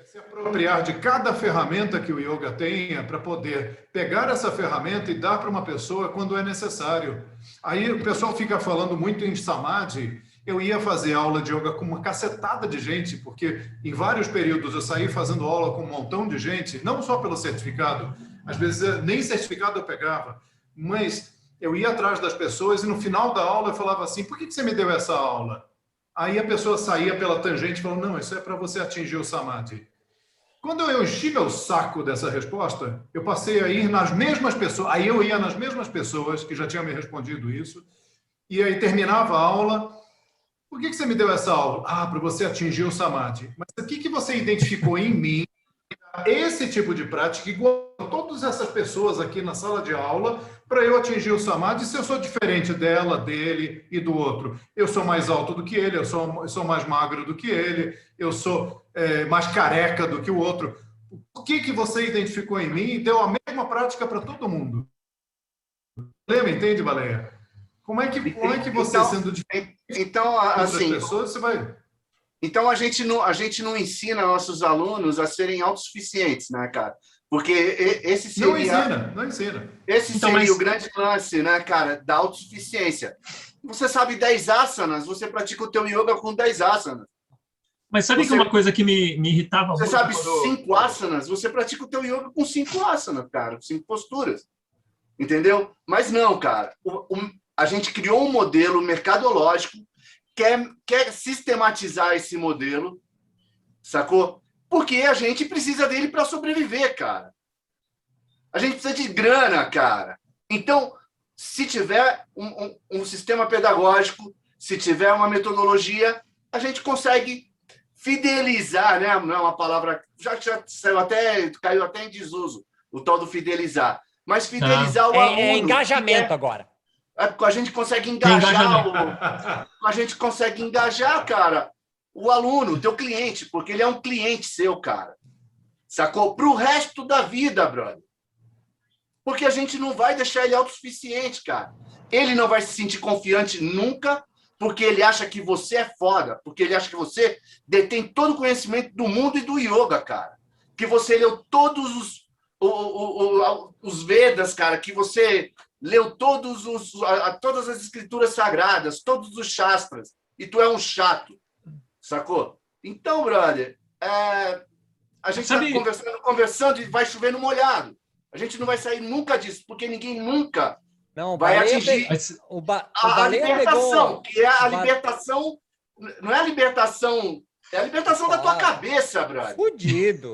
se apropriar de cada ferramenta que o yoga tenha para poder pegar essa ferramenta e dar para uma pessoa quando é necessário. Aí o pessoal fica falando muito em samadhi. Eu ia fazer aula de yoga com uma cacetada de gente, porque em vários períodos eu saí fazendo aula com um montão de gente, não só pelo certificado, às vezes nem certificado eu pegava, mas eu ia atrás das pessoas e no final da aula eu falava assim, por que você me deu essa aula? Aí a pessoa saía pela tangente e falou, não, isso é para você atingir o samadhi. Quando eu enchi meu saco dessa resposta, eu passei a ir nas mesmas pessoas, aí eu ia nas mesmas pessoas que já tinham me respondido isso, e aí terminava a aula, por que você me deu essa aula? Para você atingir o samadhi. Mas o que você identificou em mim, esse tipo de prática, igual a todas essas pessoas aqui na sala de aula, para eu atingir o samadhi, se eu sou diferente dela, dele e do outro? Eu sou mais alto do que ele, eu sou mais magro do que ele, eu sou mais careca do que o outro. O que você identificou em mim e deu a mesma prática para todo mundo? Lembra, entende, Baleia? Como é que você, então, sendo diferente então, assim, pessoas, você vai... Então, a gente não ensina nossos alunos a serem autossuficientes, né, cara? Porque esse seria... Não ensina. Esse então, seria o grande lance, né, cara, da autossuficiência. Você sabe 10 asanas, você pratica o teu yoga com 10 asanas. Mas sabe que uma coisa que me irritava muito... Você sabe 5 asanas, você pratica o teu yoga com 5 asanas, cara, com 5 posturas. Entendeu? Mas não, cara. A gente criou um modelo mercadológico, quer sistematizar esse modelo, sacou? Porque a gente precisa dele para sobreviver, cara. A gente precisa de grana, cara. Então, se tiver um sistema pedagógico, se tiver uma metodologia, a gente consegue fidelizar, né? Não é uma palavra... Já caiu até em desuso, o tal do fidelizar. Mas fidelizar o aluno... É engajamento agora. A gente consegue engajar a gente consegue engajar, cara, o aluno, o teu cliente, porque ele é um cliente seu, cara. Sacou? Para o resto da vida, brother. Porque a gente não vai deixar ele autossuficiente, cara. Ele não vai se sentir confiante nunca, porque ele acha que você é foda, porque ele acha que você detém todo o conhecimento do mundo e do yoga, cara. Que você leu todos os Vedas, cara, que você... leu todas as escrituras sagradas, todos os shastras, e tu é um chato, sacou? Então, brother, a gente está conversando e vai chover no molhado. A gente não vai sair nunca disso, porque ninguém nunca vai atingir a libertação, que é a libertação, não é a libertação, é a libertação da tua cabeça, brother. Fudido.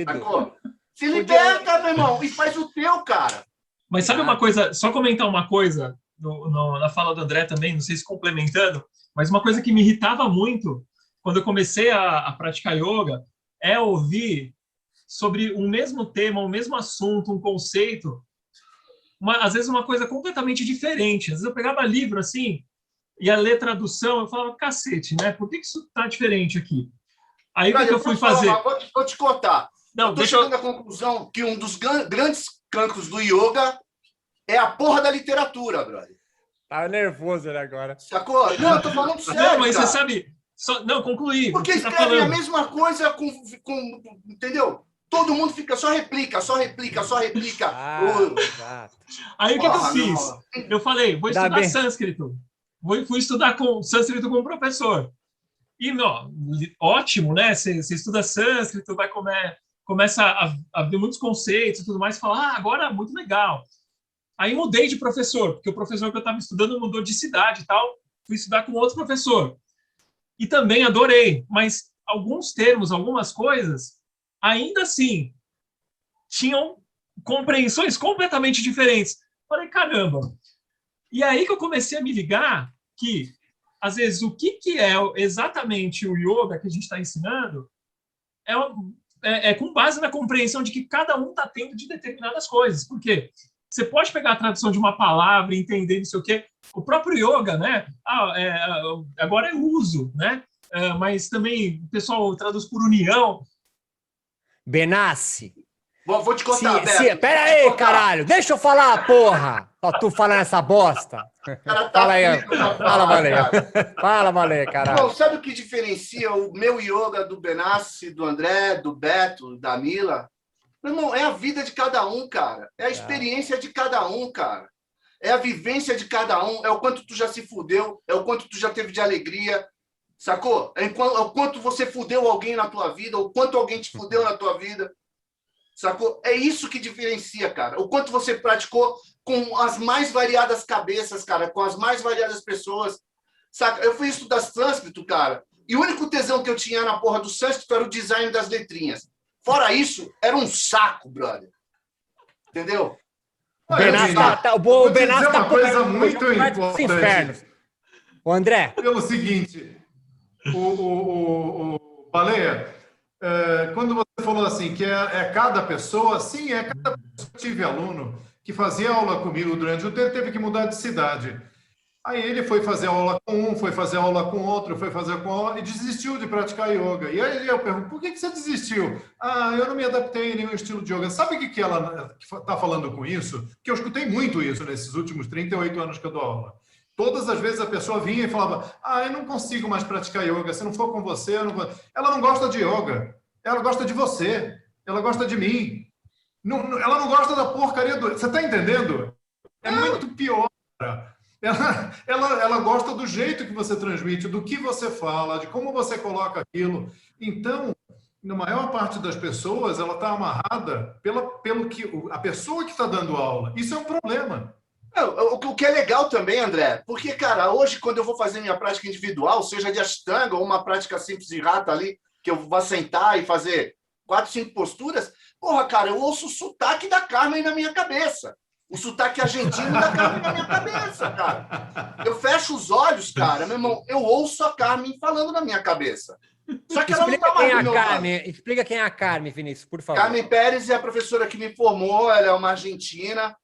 Sacou? Se liberta, meu irmão, e faz o teu, cara. Mas sabe uma coisa, só comentar uma coisa na fala do André também, não sei se complementando, mas uma coisa que me irritava muito quando eu comecei a praticar yoga é ouvir sobre um mesmo tema, um mesmo assunto, um conceito, às vezes uma coisa completamente diferente. Às vezes eu pegava livro assim, ia ler tradução, eu falava, cacete, né? Por que isso tá diferente aqui? Aí o que eu fui fazer? Vou te contar. Não, eu tô chegando à conclusão que um dos grandes cancros do yoga é a porra da literatura, brother. Tá nervoso ele agora. Sacou? Não, eu tô falando sério, não, mas cara. você sabe... Não, concluí. Porque escrevem a mesma coisa com... Entendeu? Todo mundo fica só replica. Exato. Aí o que eu fiz? Eu falei, vou estudar sânscrito. Fui estudar sânscrito com o professor. E, ótimo, né? Você estuda sânscrito, começa a ver muitos conceitos e tudo mais, e fala, agora muito legal. Aí mudei de professor, porque o professor que eu estava estudando mudou de cidade e tal, fui estudar com outro professor. E também adorei, mas alguns termos, algumas coisas, ainda assim, tinham compreensões completamente diferentes. Falei, caramba. E aí que eu comecei a me ligar que, às vezes, o que é exatamente o yoga que a gente está ensinando é com base na compreensão de que cada um está tendo de determinadas coisas. Por quê? Você pode pegar a tradução de uma palavra e entender não sei o quê. O próprio yoga, né? Agora é uso, né? Mas também o pessoal traduz por união. Benassi. Vou te contar, Beto. Pera aí, caralho. Deixa eu falar, porra. Só tu falando essa bosta. Fala aí. Fala, Valê, caralho. Bom, sabe o que diferencia o meu yoga do Benassi, do André, do Beto, da Mila? Meu irmão, é a vida de cada um, cara. É a experiência de cada um, cara. É a vivência de cada um. É o quanto tu já se fudeu. É o quanto tu já teve de alegria. Sacou? É o quanto você fudeu alguém na tua vida. O quanto alguém te fudeu na tua vida. Sacou? É isso que diferencia, cara. O quanto você praticou com as mais variadas cabeças, cara. Com as mais variadas pessoas. Saca? Eu fui estudar sânscrito, cara. E o único tesão que eu tinha na porra do sânscrito era o design das letrinhas. Fora isso, era um saco, brother. Entendeu? O Benassi tá uma coisa muito importante. O André. Pelo seguinte, o Baleia, quando você falou assim, que é cada pessoa, sim, é cada pessoa. Eu tive aluno que fazia aula comigo durante o tempo, teve que mudar de cidade. Aí ele foi fazer aula com um, foi fazer aula com outro, foi fazer com outro, e desistiu de praticar yoga. E aí eu pergunto, por que você desistiu? Eu não me adaptei a nenhum estilo de yoga. Sabe o que ela está falando com isso? Que eu escutei muito isso nesses últimos 38 anos que eu dou aula. Todas as vezes a pessoa vinha e falava, eu não consigo mais praticar yoga, se não for com você, eu não vou. Ela não gosta de yoga, ela gosta de você, ela gosta de mim. Ela não gosta da porcaria do... Você está entendendo? É muito pior, cara. Ela gosta do jeito que você transmite, do que você fala, de como você coloca aquilo. Então, na maior parte das pessoas, ela está amarrada pelo que a pessoa que está dando aula. Isso é um problema. O que é legal também, André, porque, cara, hoje, quando eu vou fazer minha prática individual, seja de Ashtanga ou uma prática simples de rata ali, que eu vou sentar e fazer 4, 5 posturas, porra, cara, eu ouço o sotaque da Carmen na minha cabeça. O sotaque argentino da Carmen na minha cabeça, cara. Eu fecho os olhos, cara, meu irmão, eu ouço a Carmen falando na minha cabeça. Só que ela não tá mais do meu lado. Explica quem é a Carmen, Vinícius, por favor. Carmen Pérez é a professora que me formou, ela é uma argentina,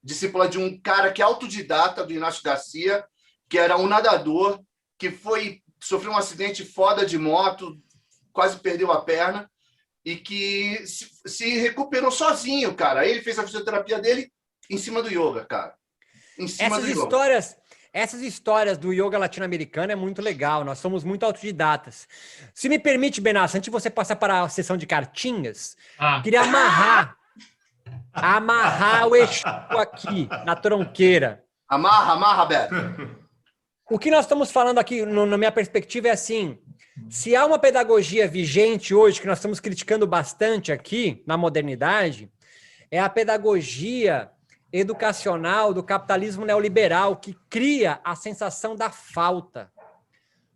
discípula de um cara que é autodidata, do Inácio Garcia, que era um nadador, que sofreu um acidente foda de moto, quase perdeu a perna, e que se recuperou sozinho, cara. Ele fez a fisioterapia dele em cima do yoga, cara. Em cima do yoga. Essas histórias do yoga latino-americano é muito legal. Nós somos muito autodidatas. Se me permite, Benassi, antes de você passar para a sessão de cartinhas, queria amarrar o Exu aqui, na tronqueira. Amarra, Beto. O que nós estamos falando aqui, na minha perspectiva, é assim... Se há uma pedagogia vigente hoje, que nós estamos criticando bastante aqui, na modernidade, é a pedagogia educacional do capitalismo neoliberal, que cria a sensação da falta.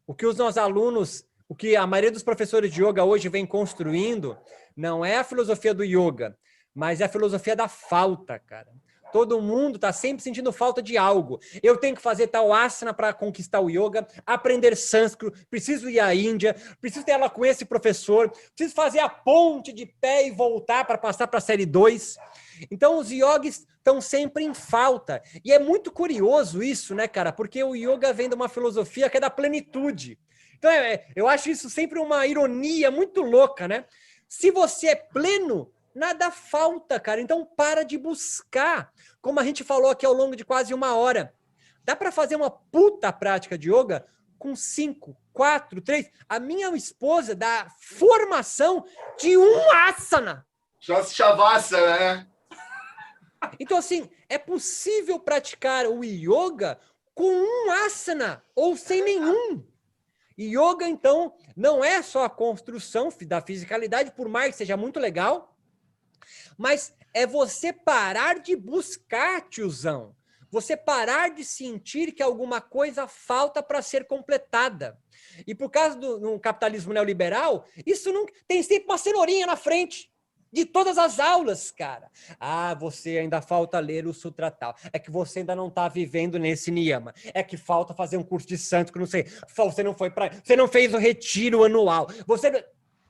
O que os nossos alunos, o que a maioria dos professores de yoga hoje vem construindo, não é a filosofia do yoga, mas é a filosofia da falta, cara. Todo mundo está sempre sentindo falta de algo. Eu tenho que fazer tal asana para conquistar o yoga, aprender sânscrito, preciso ir à Índia, preciso ter aula com esse professor, preciso fazer a ponte de pé e voltar para passar para a série 2. Então, os yogis estão sempre em falta. E é muito curioso isso, né, cara? Porque o yoga vem de uma filosofia que é da plenitude. Então, eu acho isso sempre uma ironia muito louca, né? Se você é pleno, nada falta, cara. Então, para de buscar. Como a gente falou aqui ao longo de quase 1 hora. Dá para fazer uma puta prática de yoga com 5, 4, 3. A minha esposa dá formação de um asana. Só se Shavasana, né? Então, assim, é possível praticar o yoga com um asana ou sem nenhum. Yoga, então, não é só a construção da fisicalidade, por mais que seja muito legal, mas é você parar de buscar, tiozão. Você parar de sentir que alguma coisa falta para ser completada. E por causa do capitalismo neoliberal, isso não tem sempre uma cenourinha na frente de todas as aulas, cara. Ah, você ainda falta ler o Sutra tal. É que você ainda não está vivendo nesse niyama. É que falta fazer um curso de santo que não sei. Você não fez o retiro anual. Você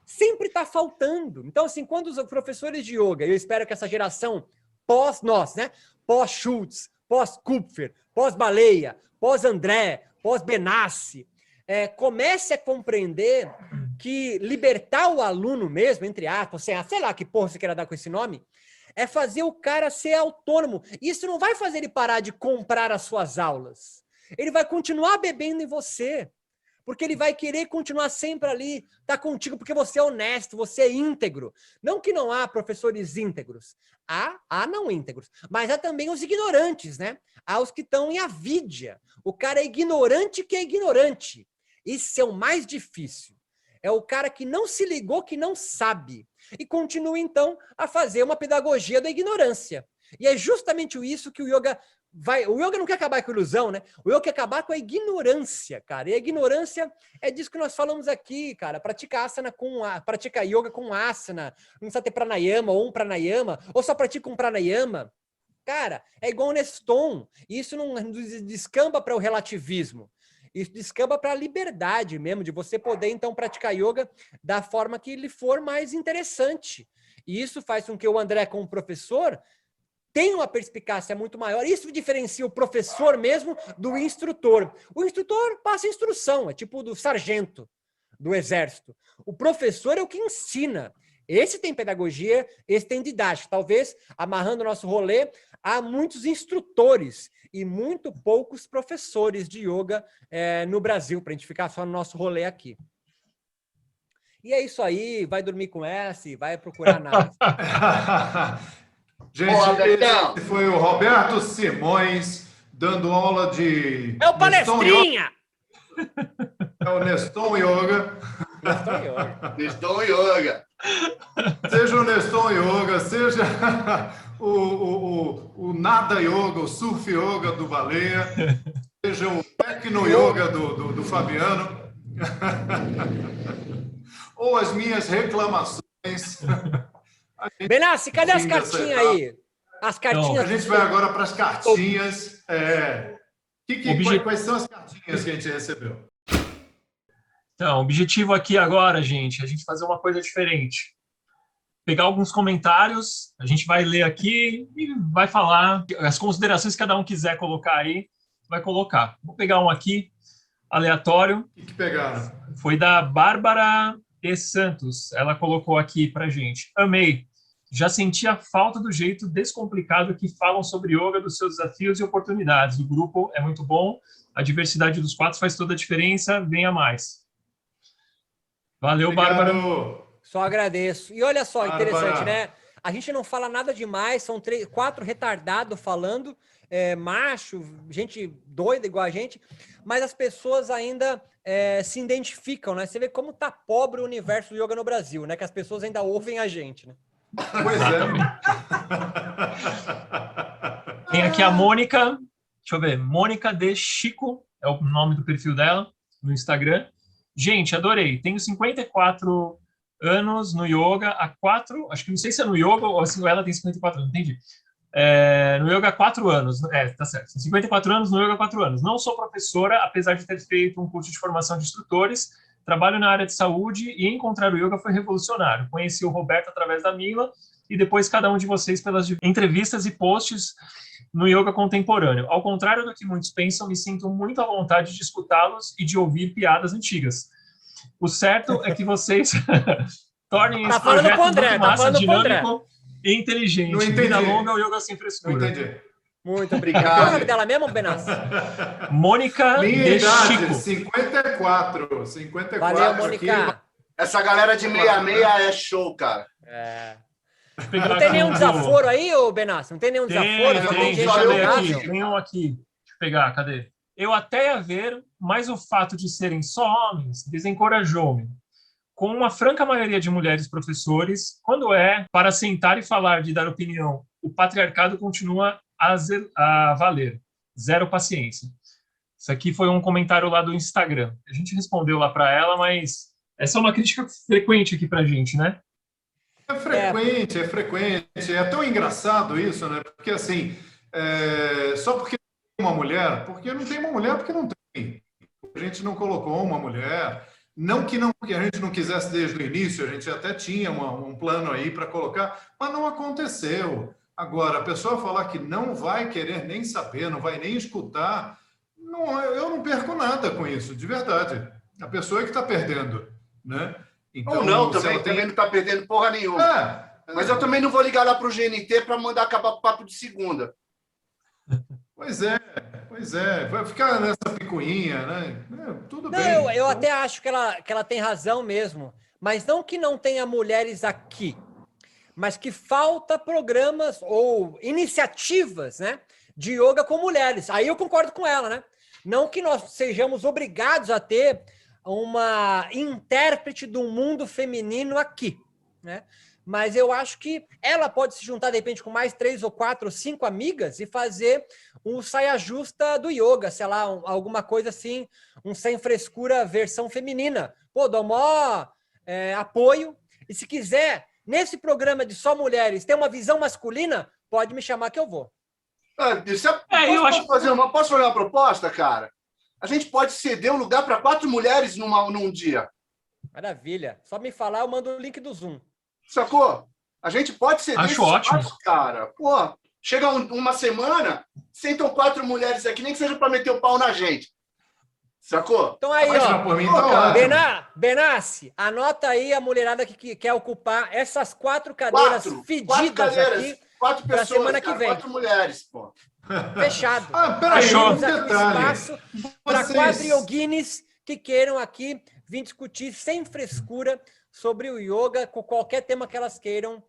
sempre está faltando. Então, assim, quando os professores de yoga, eu espero que essa geração pós nós, né? Pós Schultz, pós Kupfer, pós Baleia, pós André, pós Benassi, comece a compreender que libertar o aluno mesmo, entre aspas, sei lá que porra você quer dar com esse nome, é fazer o cara ser autônomo. Isso não vai fazer ele parar de comprar as suas aulas. Ele vai continuar bebendo em você, porque ele vai querer continuar sempre ali, tá contigo, porque você é honesto, você é íntegro. Não que não há professores íntegros. Há não íntegros, mas há também os ignorantes, né? Há os que estão em avídia. O cara é ignorante que é ignorante. Isso é o mais difícil. É o cara que não se ligou, que não sabe. E continua, então, a fazer uma pedagogia da ignorância. E é justamente isso que o yoga vai... O yoga não quer acabar com a ilusão, né? O yoga quer acabar com a ignorância, cara. E a ignorância é disso que nós falamos aqui, cara. Pratica yoga com asana. Não precisa ter pranayama ou um pranayama. Ou só pratica um pranayama. Cara, é igual o Neston. Isso não descamba para o relativismo. Isso descamba para a liberdade mesmo, de você poder, então, praticar yoga da forma que lhe for mais interessante. E isso faz com que o André, como professor, tenha uma perspicácia muito maior. Isso diferencia o professor mesmo do instrutor. O instrutor passa instrução, é tipo do sargento do exército. O professor é o que ensina. Esse tem pedagogia, esse tem didática. Talvez, amarrando o nosso rolê, há muitos instrutores e muito poucos professores de yoga no Brasil, para a gente ficar só no nosso rolê aqui. E é isso aí, vai dormir com essa e vai procurar nada. Gente, esse foi o Roberto Simões dando aula de... É o palestrinha! É o Neston Yoga. Neston Yoga. Seja o Neston Yoga, seja o Nada Yoga, o Surf Yoga do Baleia, seja o Tecno Yoga do Fabiano, ou as minhas reclamações. Benassi, cadê as cartinhas aí? As cartinhas. A gente vai agora para as cartinhas. Quais são as cartinhas que a gente recebeu? Então, o objetivo aqui agora, gente, é a gente fazer uma coisa diferente. Pegar alguns comentários, a gente vai ler aqui e vai falar as considerações que cada um quiser colocar aí, vai colocar. Vou pegar um aqui, aleatório. O que pegaram? Foi da Bárbara E. Santos. Ela colocou aqui pra gente. Amei. Já senti a falta do jeito descomplicado que falam sobre yoga, dos seus desafios e oportunidades. O grupo é muito bom, a diversidade dos quatro faz toda a diferença, venha mais. Valeu, Obrigado. Bárbara. Só agradeço. E olha só, Bárbara. interessante, né? A gente não fala nada demais, são 4 retardados falando, macho, gente doida igual a gente, mas as pessoas ainda se identificam, né? Você vê como tá pobre o universo do yoga no Brasil, né? Que as pessoas ainda ouvem a gente, né? Pois é. Tem aqui a Mônica, deixa eu ver, Mônica de Chico, é o nome do perfil dela, no Instagram. Gente, adorei. Tenho 54 anos no yoga, há 4, acho que não sei se é no yoga ou se ela tem 54 anos, entendi. no yoga há 4 anos. Tá certo. 54 anos no yoga há 4 anos. Não sou professora, apesar de ter feito um curso de formação de instrutores. Trabalho na área de saúde e encontrar o yoga foi revolucionário. Conheci o Roberto através da Mila e depois cada um de vocês pelas entrevistas e posts no yoga contemporâneo. Ao contrário do que muitos pensam, me sinto muito à vontade de escutá-los e de ouvir piadas antigas. O certo é que vocês tornem esse projeto muito massa, dinâmico e inteligente. Vida longa ao yoga sem frescura. Não entendi. Muito obrigado. Qual é o nome dela mesmo, Benassi? Mônica Minha idade, Chico. 54. 54. Valeu, Mônica. Aqui. Essa galera de 66 é show, cara. Não tem nenhum desaforo aí, ô Benassi? Não tem nenhum desaforo? Deixa eu ver aqui. Tem um aqui. Deixa eu pegar, cadê? Eu até ia ver, mas o fato de serem só homens desencorajou-me. Com uma franca maioria de mulheres professores, quando para sentar e falar de dar opinião, o patriarcado continua a valer. Zero paciência. Isso aqui foi um comentário lá do Instagram. A gente respondeu lá para ela, mas essa é uma crítica frequente aqui para a gente, né? É frequente. É tão engraçado isso, né? Porque, assim, só porque tem uma mulher, porque não tem uma mulher, porque não tem. A gente não colocou uma mulher. Não que a gente não quisesse desde o início, a gente até tinha um plano aí para colocar, mas não aconteceu. Agora, a pessoa falar que não vai querer nem saber, não vai nem escutar, eu não perco nada com isso, de verdade. A pessoa é que está perdendo, né? Então, ou não, também não está perdendo porra nenhuma. Mas eu também não vou ligar lá para o GNT para mandar acabar com o papo de segunda. Pois é. Vai ficar nessa picuinha, né? Tudo bem. Eu até acho que ela tem razão mesmo. Mas não que não tenha mulheres aqui, mas que falta programas ou iniciativas, né, de yoga com mulheres. Aí eu concordo com ela, né? Não que nós sejamos obrigados a ter uma intérprete do mundo feminino aqui, né? Mas eu acho que ela pode se juntar, de repente, com mais 3 ou 4 ou 5 amigas e fazer um saia justa do yoga, sei lá, alguma coisa assim, um sem frescura versão feminina. Pô, dou maior apoio. E se quiser, nesse programa de só mulheres, ter uma visão masculina, pode me chamar que eu vou. Posso fazer uma proposta, cara? A gente pode ceder um lugar para 4 mulheres num dia. Maravilha. Só me falar, eu mando o link do Zoom. Sacou? A gente pode ceder Acho ótimo, cara. Pô, chega uma semana, sentam 4 mulheres aqui, nem que seja para meter o pau na gente. Sacou? Então aí, ó. Por mim, tá Benassi, anota aí a mulherada que quer ocupar essas 4 cadeiras fedidas aqui. 4 pessoas, semana que vem. 4 mulheres, pô. Fechado. Peraí, um espaço para 4 yoguines que queiram aqui vir discutir sem frescura sobre o yoga, com qualquer tema que elas queiram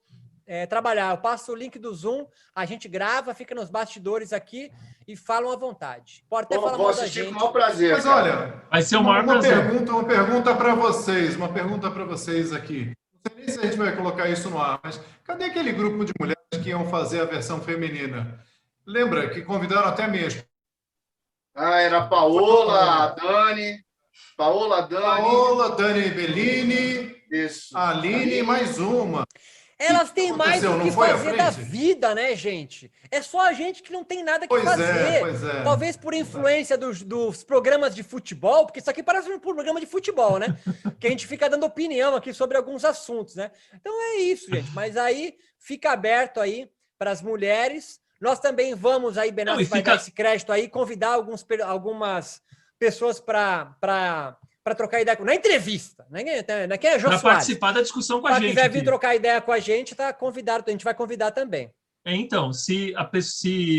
trabalhar. Eu passo o link do Zoom, a gente grava, fica nos bastidores aqui e falam à vontade. Pode até falar mal da gente. Com o maior prazer. Mas olha, vai ser o maior prazer. Uma pergunta para vocês aqui. Não sei nem se a gente vai colocar isso no ar, mas cadê aquele grupo de mulheres que iam fazer a versão feminina? Lembra que convidaram até mesmo? Era a Paola, a Dani. Bellini, isso. a Aline e mais uma. Elas têm mais o que fazer da vida, né, gente? É só a gente que não tem nada que fazer. Pois é. Talvez por influência dos programas de futebol, porque isso aqui parece um programa de futebol, né? Que a gente fica dando opinião aqui sobre alguns assuntos, né? Então é isso, gente. Mas aí fica aberto aí para as mulheres. Nós também vamos aí, Benassi vai dar esse crédito aí, convidar algumas pessoas para trocar ideia. Na entrevista, né? Quem é Jô Soares? Para participar da discussão com a gente. Se quiser vir trocar ideia com a gente, tá convidado. A gente vai convidar também. Então, se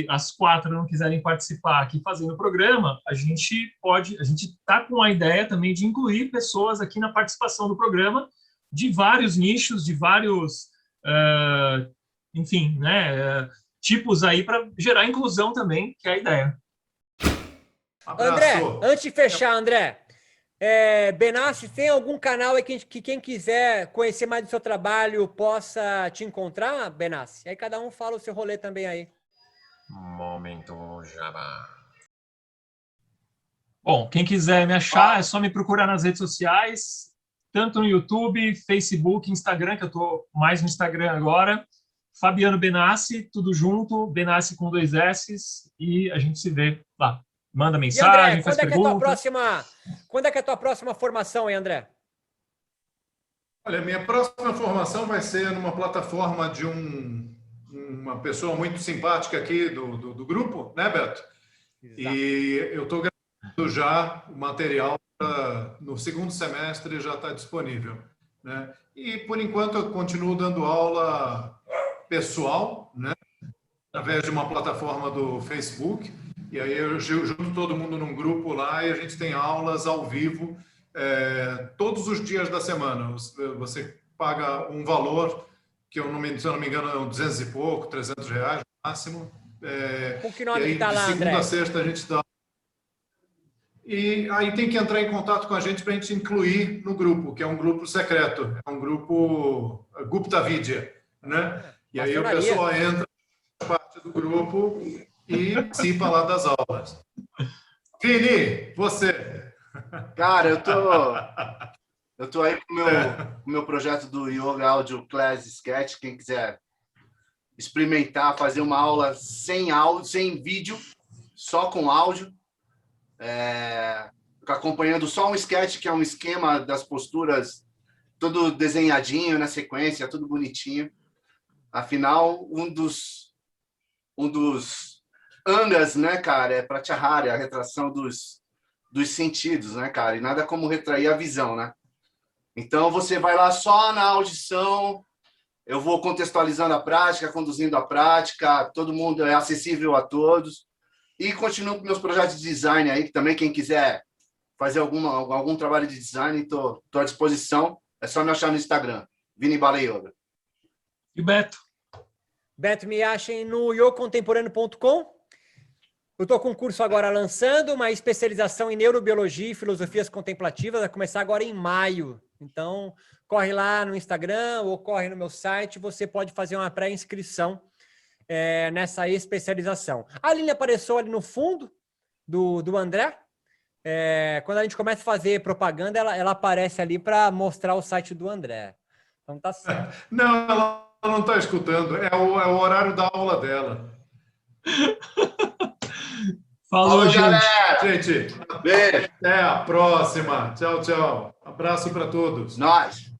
as 4 não quiserem participar aqui fazendo o programa, a gente está com a ideia também de incluir pessoas aqui na participação do programa de vários nichos, de vários, enfim, né, tipos aí para gerar inclusão também, que é a ideia. André, antes de fechar, André, Benassi, tem algum canal aí que quem quiser conhecer mais do seu trabalho possa te encontrar, Benassi? Aí cada um fala o seu rolê também aí. Momento Jabá. Bom, quem quiser me achar é só me procurar nas redes sociais, tanto no YouTube, Facebook, Instagram, que eu estou mais no Instagram agora, Fabiano Benassi, tudo junto, Benassi com 2 S's, e a gente se vê lá. Manda E mensagem, André, faz quando é que é a tua pergunta. quando é que é a tua próxima formação, hein, André? Olha, minha próxima formação vai ser numa plataforma de uma pessoa muito simpática aqui do grupo, né, Beto? Exato. E eu estou gravando já o material no segundo semestre, já está disponível, né? E, por enquanto, eu continuo dando aula pessoal, né? Através de uma plataforma do Facebook. E aí eu junto todo mundo num grupo lá e a gente tem aulas ao vivo todos os dias da semana. Você paga um valor que, se eu não me engano, é 200 e pouco, 300 reais no máximo. Com que E nome que aí, tá de lá, segunda a André? sexta, a gente dá. E aí tem que entrar em contato com a gente para a gente incluir no grupo, que é um grupo secreto, é um grupo Gupta Vidya, né? E aí o Maçonaria. pessoal entra parte do grupo e participa lá das aulas. Vini, você. Cara, eu tô aí com o meu projeto do Yoga Audio Class Sketch. Quem quiser experimentar, fazer uma aula sem áudio, sem vídeo, só com áudio. Acompanhando só um sketch, que é um esquema das posturas, todo desenhadinho na sequência, tudo bonitinho. Afinal, um dos angas, né, cara, é pratyahara, a retração dos sentidos, né, cara? E nada como retrair a visão, né? Então, você vai lá só na audição, eu vou contextualizando a prática, conduzindo a prática, todo mundo é acessível a todos. E continuo com meus projetos de design aí, que também quem quiser fazer algum trabalho de design, estou à disposição. É só me achar no Instagram, Vini Bala Yoga. E o Beto? Beto, me achem no yocontemporâneo.com. Eu estou com um curso agora lançando, uma especialização em neurobiologia e filosofias contemplativas, vai começar agora em maio. Então, corre lá no Instagram ou corre no meu site, você pode fazer uma pré-inscrição nessa especialização. A Aline apareceu ali no fundo do André. Quando a gente começa a fazer propaganda, ela aparece ali para mostrar o site do André. Então tá certo. Não, ela não está escutando. É o horário da aula dela. Falou, gente. Galera! Gente, Beijo! até a próxima. Tchau, tchau. Abraço para todos. Nós!